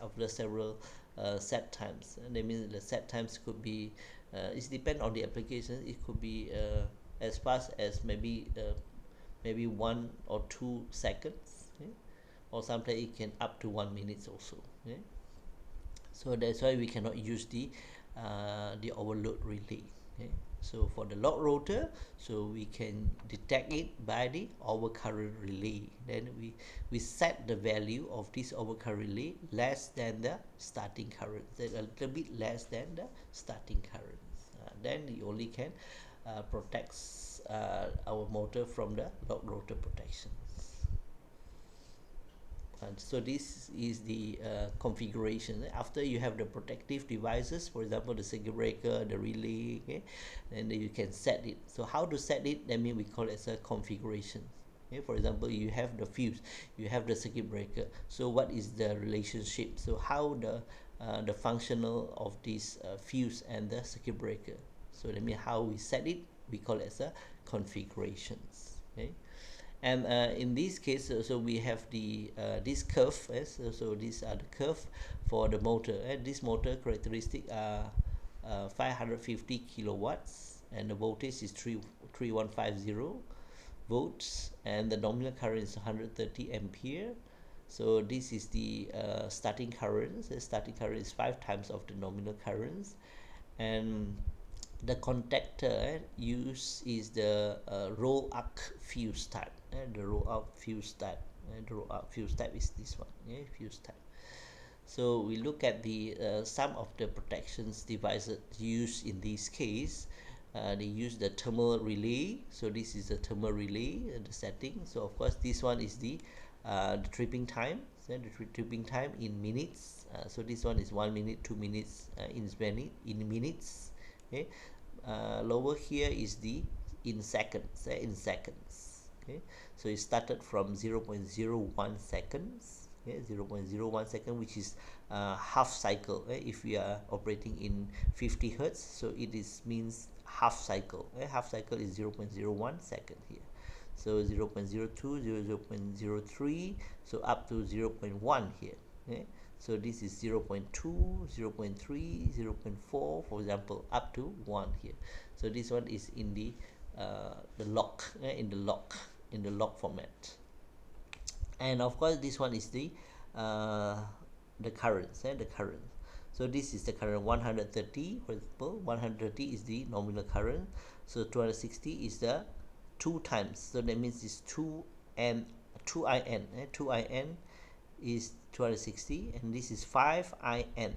after several set times. That means the set times could be it depends on the application. It could be as fast as maybe 1 or 2 seconds, or sometimes it can up to 1 minute also. So that's why we cannot use the overload relay. So for the lock rotor, so we can detect it by the overcurrent relay. Then we set the value of this overcurrent relay less than the starting current, a little bit less than the starting current. Then you only can protect our motor from the lock rotor protection. So this is the configuration. After you have the protective devices, for example the circuit breaker, the relay, okay, and then you can set it. So how to set it? That means we call it as a configuration. Okay, for example, you have the fuse, you have the circuit breaker. So what is the relationship? So how the functional of this fuse and the circuit breaker? So that means how we set it, we call it as a configurations. Okay. And in this case, so we have the this curve. So these are the curve for the motor. This motor characteristic are 550 kilowatts, and the voltage is 3150 volts, and the nominal current is 130 ampere. So this is the starting current. The starting current is 5 times of the nominal currents, and the contactor used is the roll arc fuse type, the roll arc fuse type. and the fuse type is this one, fuse type. So we look at the some of the protections devices used in this case. They use the thermal relay. So this is the thermal relay, the setting. So of course this one is the tripping time. So the tripping time in minutes. So this one is 1 minute, 2 minutes in minutes. Okay. Lower here is the in seconds. In seconds. Okay. So it started from 0.01 seconds. 0.01 second, which is half cycle. If we are operating in 50 hertz, so it is means half cycle. Half cycle is 0.01 second here. So 0.02, 0.03, so up to 0.1 here. So this is 0.2, 0.3, 0.4, for example, up to 1 here. So this one is in the lock, in the lock format. And of course this one is the current. The current. So this is the current 130, for example. 130 is the nominal current. So 260 is the 2 times. So that means it's 2 and 2 IN. 2 IN is 260, and this is 5 IN.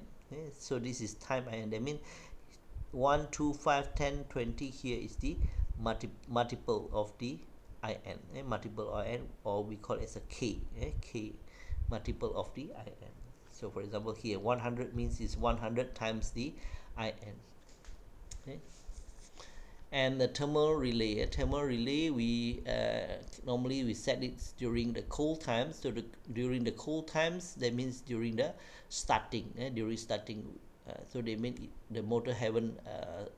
So this is time IN. That means 1, 2, 5, 10, 20 here is the multiple of the IN, multiple IN, or we call it as a K, K, multiple of the IN. So for example here 100 means it's 100 times the IN. And the thermal relay, we normally we set it during the cold times. So during the cold times, that means during the starting, so they mean the motor haven't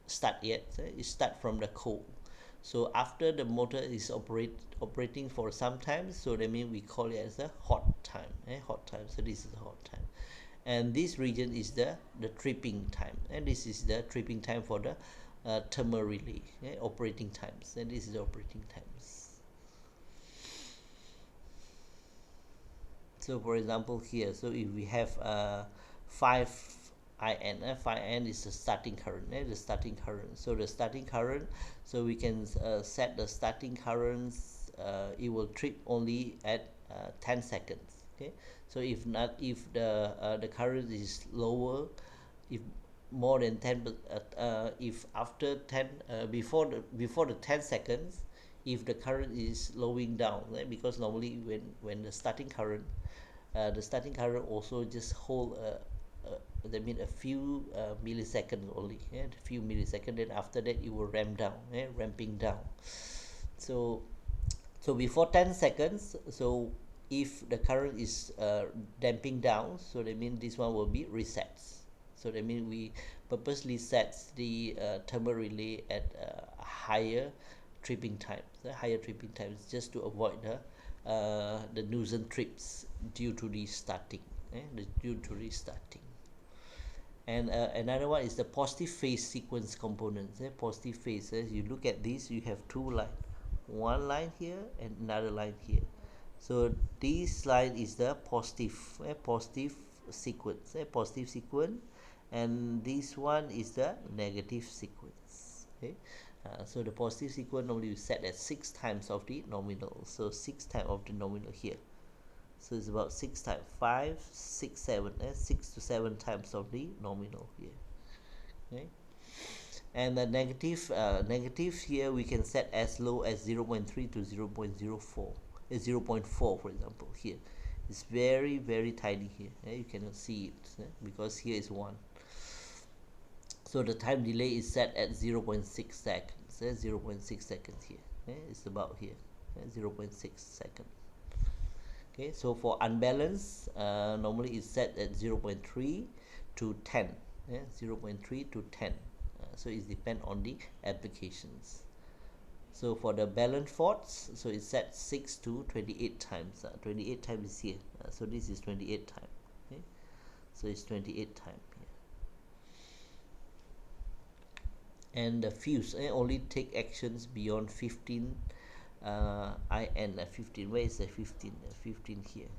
start yet. It start from the cold. So after the motor is operating for some time, so that means we call it as a hot time. Hot time. So this is hot time, and this region is the tripping time, and this is the tripping time for the thermal relay, operating times, and this is the operating times. So for example here, so if we have 5 IN, 5N is the starting current, the starting current. So the starting current, so we can set the starting currents, it will trip only at 10 seconds. Okay, so if the current is lower, if more than 10, if after 10, before the 10 seconds, if the current is slowing down, right? Because normally when the starting current also just hold that means a few milliseconds only, a few milliseconds. Then after that it will ramping down. So before 10 seconds, so if the current is damping down, so that means this one will be resets. So that means we purposely set the thermal relay at higher tripping times, just to avoid the nuisance trips due to restarting. And another one is the positive phase sequence components. Positive phase, you look at this, you have two lines, one line here and another line here. So this line is the positive sequence, and this one is the negative sequence. Okay, so the positive sequence normally we set at 6 times of the nominal. So 6 times of the nominal here. So it's about 6 times, 5, 6, 7, 6 to 7 times of the nominal here. Okay, and the negative here we can set as low as 0.3 to 0.04. 0.4, for example. Here it's very tiny here. You cannot see it because here is 1. So the time delay is set at 0.6 seconds. 0.6 seconds here. It's about here. 0.6 seconds. Okay, so for unbalanced, normally it's set at 0.3 to 10. 0.3 to 10. So it depends on the applications. So for the balanced faults, so it's set 6 to 28 times. 28 times is here. So this is 28 times. Okay, so it's 28 times here. And the fuse only take actions beyond 15 IN. 15. Where is the 15? 15 here.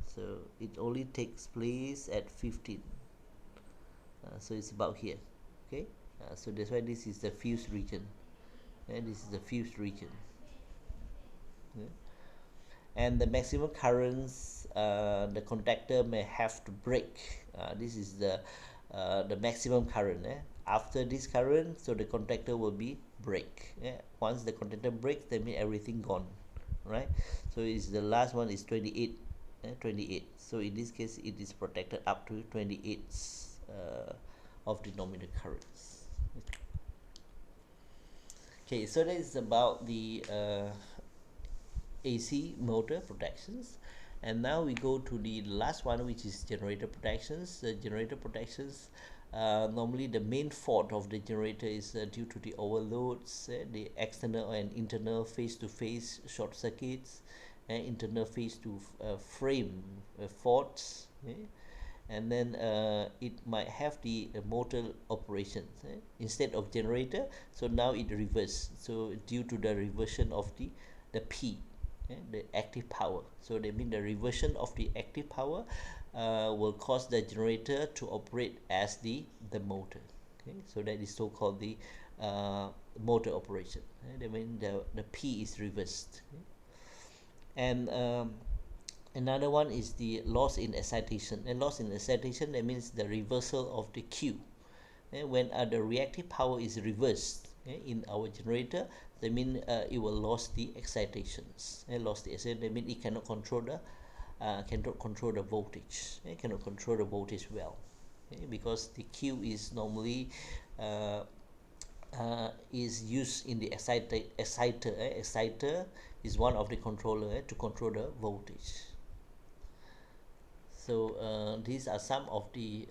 So it only takes place at 15. So it's about here. Okay, so that's why this is the fuse region. This is the fused region. And the maximum currents, the contactor may have to break. This is the maximum current. After this current, so the contactor will be break. Once the contactor breaks, that means everything gone, right? So is the last one is 28, 28. So in this case, it is protected up to 28 of the nominal currents. Okay, so that is about the AC motor protections. And now we go to the last one, which is generator protections. The generator protections, normally the main fault of the generator is due to the overloads, the external and internal face-to-face short circuits, internal face-to-frame faults, and then it might have the motor operations instead of generator. So now it reverse. So due to the reversion of the P, the active power. So that means the reversion of the active power will cause the generator to operate as the motor. Okay, so that is so called the motor operation. That means the P is reversed. Okay? And another one is the loss in excitation. And loss in excitation, that means the reversal of the Q. When the reactive power is reversed in our generator, that means it will lose the excitations. Lost the excitation, that means it cannot control the voltage. It cannot control the voltage well, because the Q is normally is used in the exciter. Exciter is one of the controller to control the voltage. So these are some of the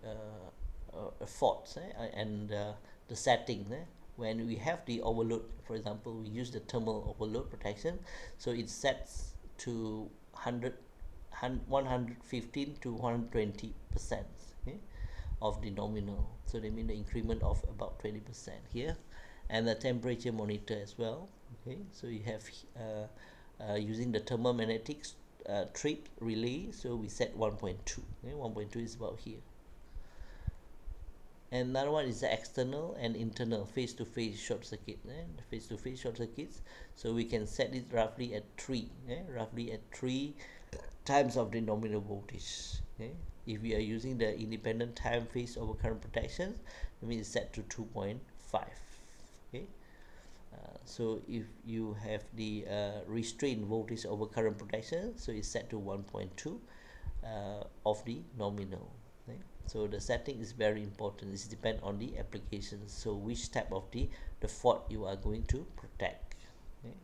faults and the setting. When we have the overload, for example, we use the thermal overload protection, so it sets to 115 to 120% of the nominal. So they mean the increment of about 20% here, and the temperature monitor as well. Okay, so you have using the thermomagnetic trip relay, so we set 1.2. 1.2 is about here. And another one is the external and internal face-to-face short circuit. Face-to-face short circuits, so we can set it roughly at 3, roughly at 3 times of the nominal voltage. If we are using the independent time phase over current protection, that means it's set to 2.5. Okay. So if you have the restrained voltage over current protection, so it's set to 1.2 of the nominal. Okay. So the setting is very important. It depends on the application. So which type of the fault you are going to protect. Okay.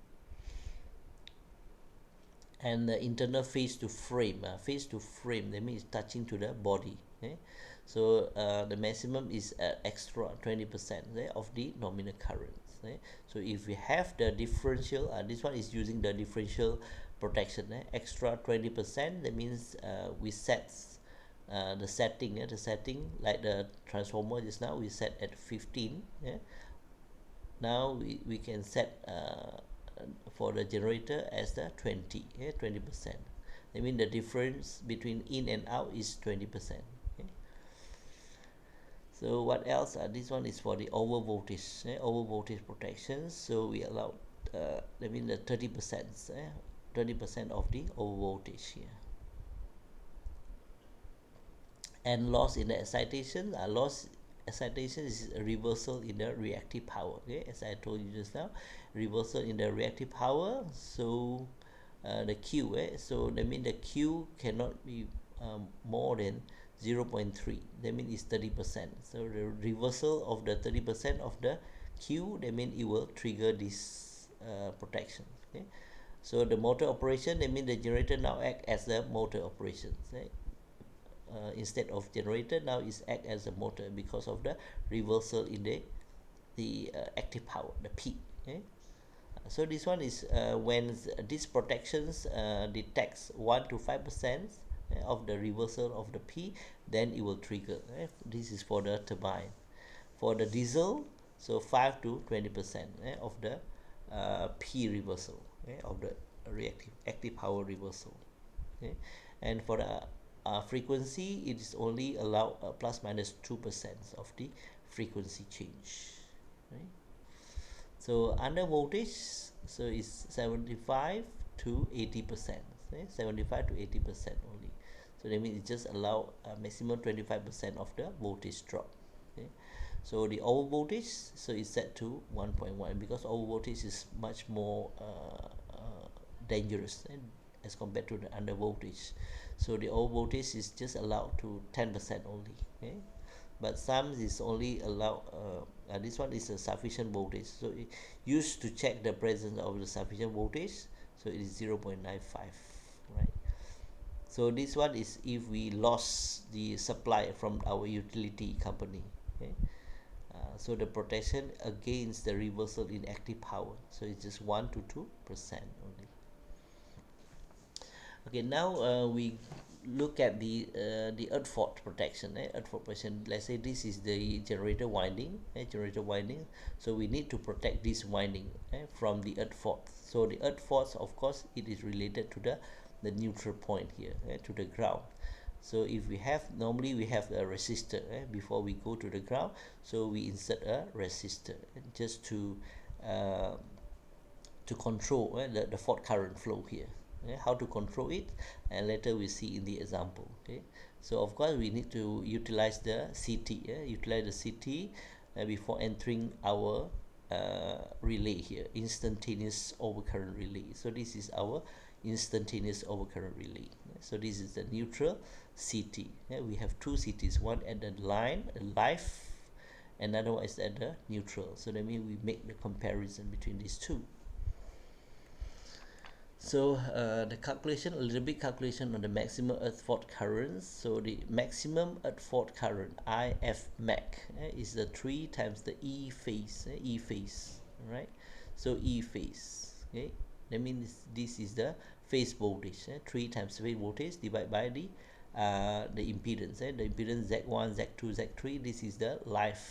And the internal face to frame, that means touching to the body. Okay. So the maximum is extra 20% of the nominal currents. So if we have the differential, this one is using the differential protection, extra 20%, that means we set the setting, like the transformer just now we set at 15. Now we can set for the generator as the 20%. I mean the difference between in and out is 20%. So what else? This one is for the over voltage protection. So we allow I mean the 30%, 30% of the over voltage here. And loss in the excitation, excitation is a reversal in the reactive power. Okay, as I told you just now, reversal in the reactive power. So the Q, so that means the Q cannot be more than 0.3. that means it's 30%. So the reversal of the 30% of the Q, that means it will trigger this protection. Okay, so the motor operation, that means the generator now act as the motor operations. Instead of generator, now is act as a motor because of the reversal in the active power, the P. Okay? So this one is when these protections detects 1 to 5% of the reversal of the P, then it will trigger. This is for the turbine. For the diesel, so 5 to 20% of the P reversal, of the reactive active power reversal. Okay? And for the frequency, it is only allowed plus minus 2% of the frequency change. Right? So under voltage, so it's 75 to 80%. 75 to 80% only. So that means it just allow a maximum 25% of the voltage drop. Okay. So the over voltage, so it's set to 1.1 because over voltage is much more dangerous as compared to the under voltage. So the over voltage is just allowed to 10% only. Okay. But some is only allowed this one is a sufficient voltage, so it used to check the presence of the sufficient voltage, so it is 0.95, right? So this one is if we lost the supply from our utility company. Okay. So the protection against the reversal in active power, so it's just 1 to 2% only. Okay, now we look at the earth fault protection. Earth fault protection, let's say this is the generator winding, generator winding, so we need to protect this winding from the earth fault. So the earth faults, of course, it is related to the neutral point here, to the ground. So if we have, normally we have a resistor before we go to the ground, so we insert a resistor just to control the fault current flow here. How to control it, and later we see in the example. Okay, so of course we need to utilize the CT, utilize the CT before entering our relay here, instantaneous overcurrent relay. So this is our instantaneous overcurrent relay. So this is the neutral CT. We have two CTs, one at the line, live, another one is at the neutral. So that means we make the comparison between these two. So the calculation, a little bit calculation on the maximum earth fault currents. So the maximum earth fault current, IF max, is the 3 times the E phase, E phase, right? So E phase, okay? That means this is the phase voltage, 3 times phase voltage divided by the impedance, the impedance Z1, Z2, Z3. This is the lifeline.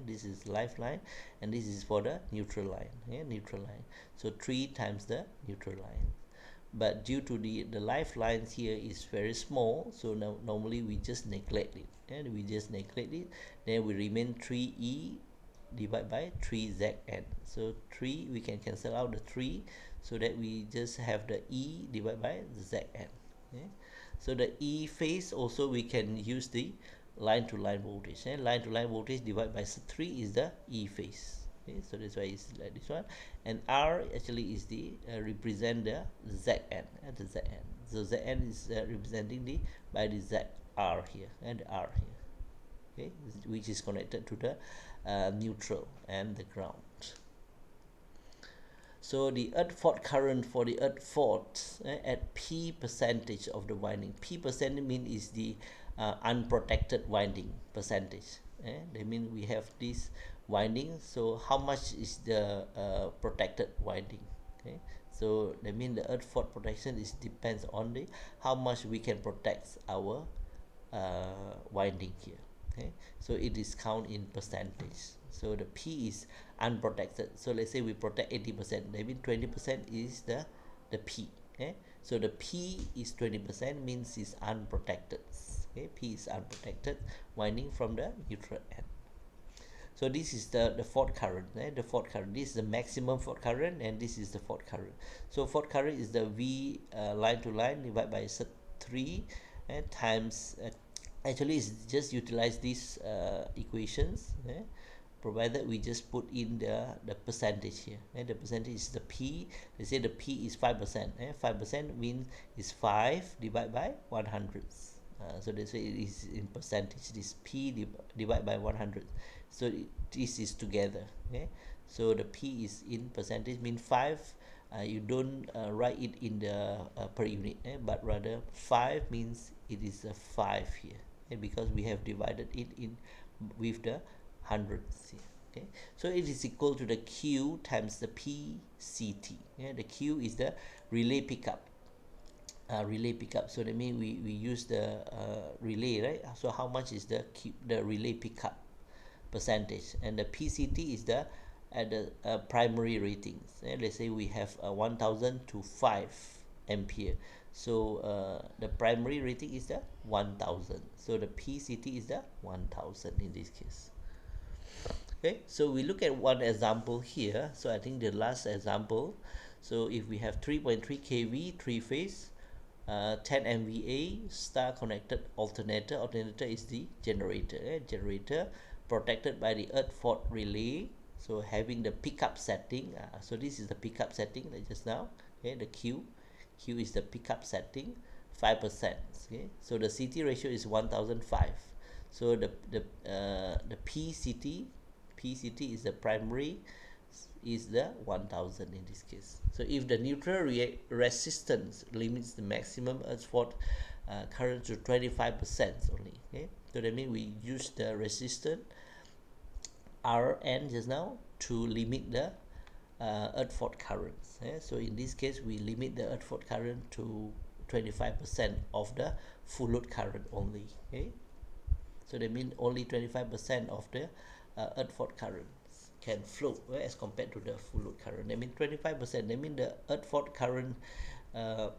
This is lifeline, and this is for the neutral line. Neutral line, so 3 times the neutral line. But due to the lifelines here is very small, so now normally we just neglect it, and we just neglect it. Then we remain 3E divided by 3Zn. So 3, we can cancel out the 3, so that we just have the E divided by Zn. So the E phase also we can use the line to line voltage. Line to line voltage divided by 3 is the E phase. Okay, so that's why it's like this one. And R actually is the represent the Zn, the Zn. So Zn is representing the by the ZR here, and the R here. Okay, which is connected to the neutral and the ground. So the earth fault current for the earth fault at P percentage of the winding. P percent mean is the unprotected winding percentage. That means we have this winding, so how much is the protected winding? Okay, so that means the earth fault protection is depends on the how much we can protect our winding here. Okay, so it is count in percentage. So the P is unprotected, so let's say we protect 80%, that means 20% is the P. Okay, so the P is 20%, means it's unprotected. Okay, P is unprotected winding from the neutral end. So this is the fault current. The fault current, this is the maximum fault current, and this is the fault current. So fault current is the V line to line divided by 3 times actually it's just utilize these equations, provided we just put in the percentage here. The percentage is the P. Let's say the P is 5%. 5% means is 5 divided by 100. So that's why it is in percentage. This P divided by 100. So this is together. Okay. So the P is in percentage, mean 5. You don't write it in the per unit, but rather 5 means it is a 5 here, because we have divided it in with the hundreds here. Okay, so it is equal to the Q times the PCT. The Q is the relay pickup. Relay pickup. So that means we use the relay, right? So how much is the relay pickup percentage? And the PCT is the at the primary ratings. Let's say we have 1000 to 5 ampere. So the primary rating is the 1000. So the PCT is the 1000 in this case. Okay, so we look at one example here. So I think the last example. So if we have 3.3 kV three phase, 10 MVA star connected alternator. Alternator is the generator. Generator protected by the earth fault relay. So having the pickup setting. So this is the pickup setting like just now. Okay, the Q. Q is the pickup setting, 5%. Okay, so the CT ratio is 1005. So the PCT is the primary, is the 1000 in this case. So if the neutral resistance limits the maximum earth fault current to 25% only. Okay, so that means we use the resistance Rn just now to limit the earth fault currents. So in this case we limit the earth fault current to 25% of the full load current only. Okay, so that means only 25% of the earth fault current can flow as compared to the full load current. That means 25%. That means the earth fault current uh,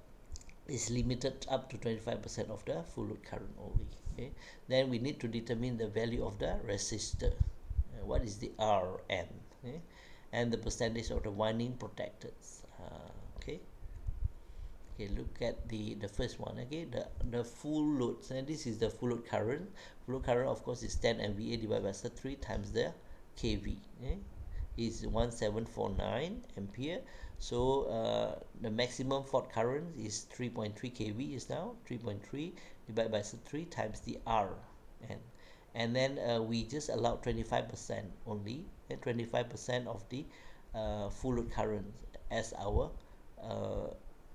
is limited up to 25% of the full load current only. Okay, then we need to determine the value of the resistor. What is the Rn? Okay, and the percentage of the winding protected. Okay. Okay, look at the first one. Okay, the full load, and this is the full load current. Full load current of course is 10 MVA divided by 3 times the kV. Okay, is 1749 ampere. So the maximum fault current is 3.3 kV is now 3.3 divided by 3 times the R, and then we just allow 25% only, and 25% of the full load current as our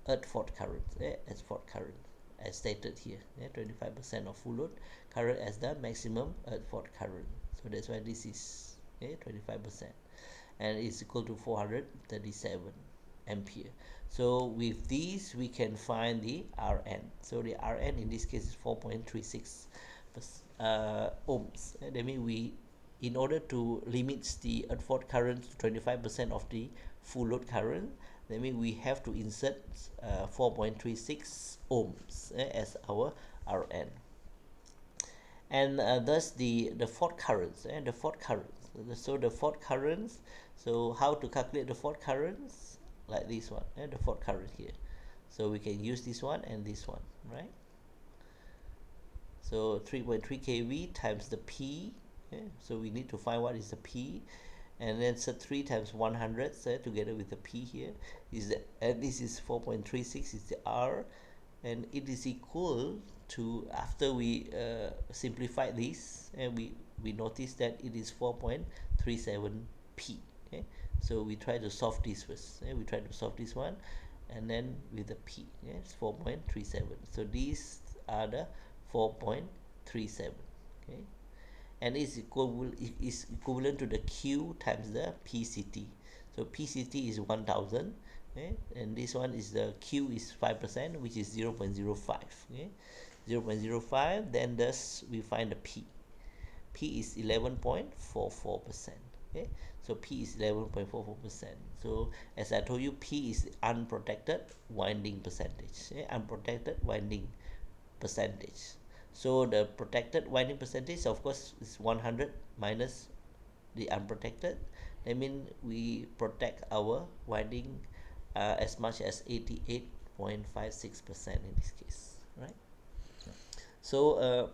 earth fault current, as fault current as stated here. 25% of full load current as the maximum earth fault current. So that's why this is 25%, and it's equal to 437 ampere. So with these we can find the Rn. So the Rn in this case is 4.36 ohms. That means we, in order to limit the earth fault current to 25% of the full load current, that means we have to insert 4.36 ohms as our Rn. And thus the fault currents, the fault currents. So the fault currents, so how to calculate the fault currents? Like this one, the fault current here. So we can use this one and this one, right? So 3.3 kV times the P. So we need to find what is the P, and then set 3 times 100 together with the P here is the, and this is 4.36 is the R, and it is equal to, after we simplify this, and we notice that it is 4.37 P. Okay, so we try to solve this first. We try to solve this one, and then with the P, it's 4.37. So these are the 4.37. Okay, and is equivalent to the Q times the PCT. So PCT is 1000, okay? And this one is the Q is 5%, which is 0.05. Okay? 0.05, then thus we find the P. P is 11.44%. Okay? So P is 11.44%. So as I told you, P is unprotected winding percentage. Okay? Unprotected winding percentage. So the protected winding percentage, of course, is 100 minus the unprotected. That means we protect our winding as much as 88.56% in this case, right? So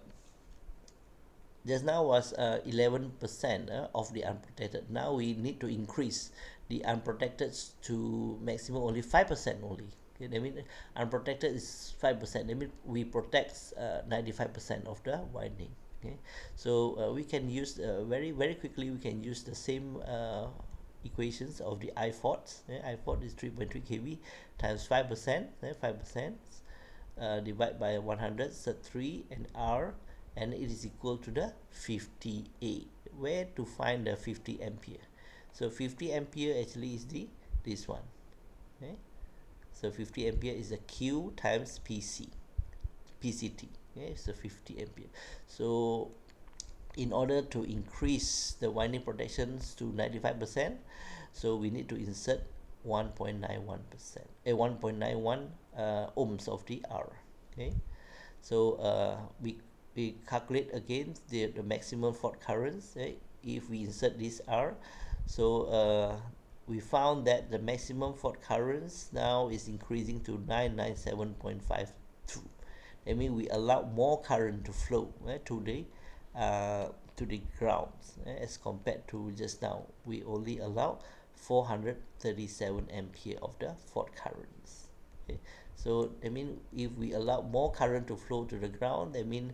just now was 11% of the unprotected. Now we need to increase the unprotected to maximum only 5% only. Okay, that means unprotected is 5%. That means we protect 95% of the winding. Okay, so we can use very quickly. We can use the same equations of the I fault. I fault is 3.3 kV times 5%. 5% divide by 100, so 3 and R, and it is equal to the 50A. Where to find the 50 ampere? So 50 ampere actually is this one. Okay, so 50 ampere is the Q times PCT. Okay, so 50 ampere. So in order to increase the winding protections to 95%, so we need to insert 1.91%, 1.91 ohms of the R. Okay, so we calculate again the maximum fault currents. if we insert this R, so we found that the maximum fault currents now is increasing to 997.52. That means we allow more current to flow to the grounds as compared to just now. We only allow 437 ampere of the fault currents. Okay. So I mean, if we allow more current to flow to the ground, that means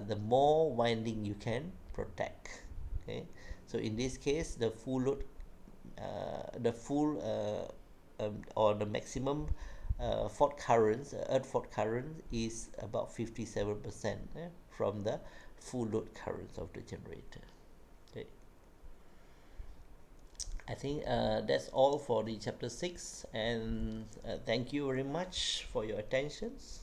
the more winding you can protect. Okay. So in this case, the full load, the full or the maximum fault currents, earth fault current is about 57% from the full load currents of the generator. Okay. I think that's all for the chapter 6, and thank you very much for your attentions.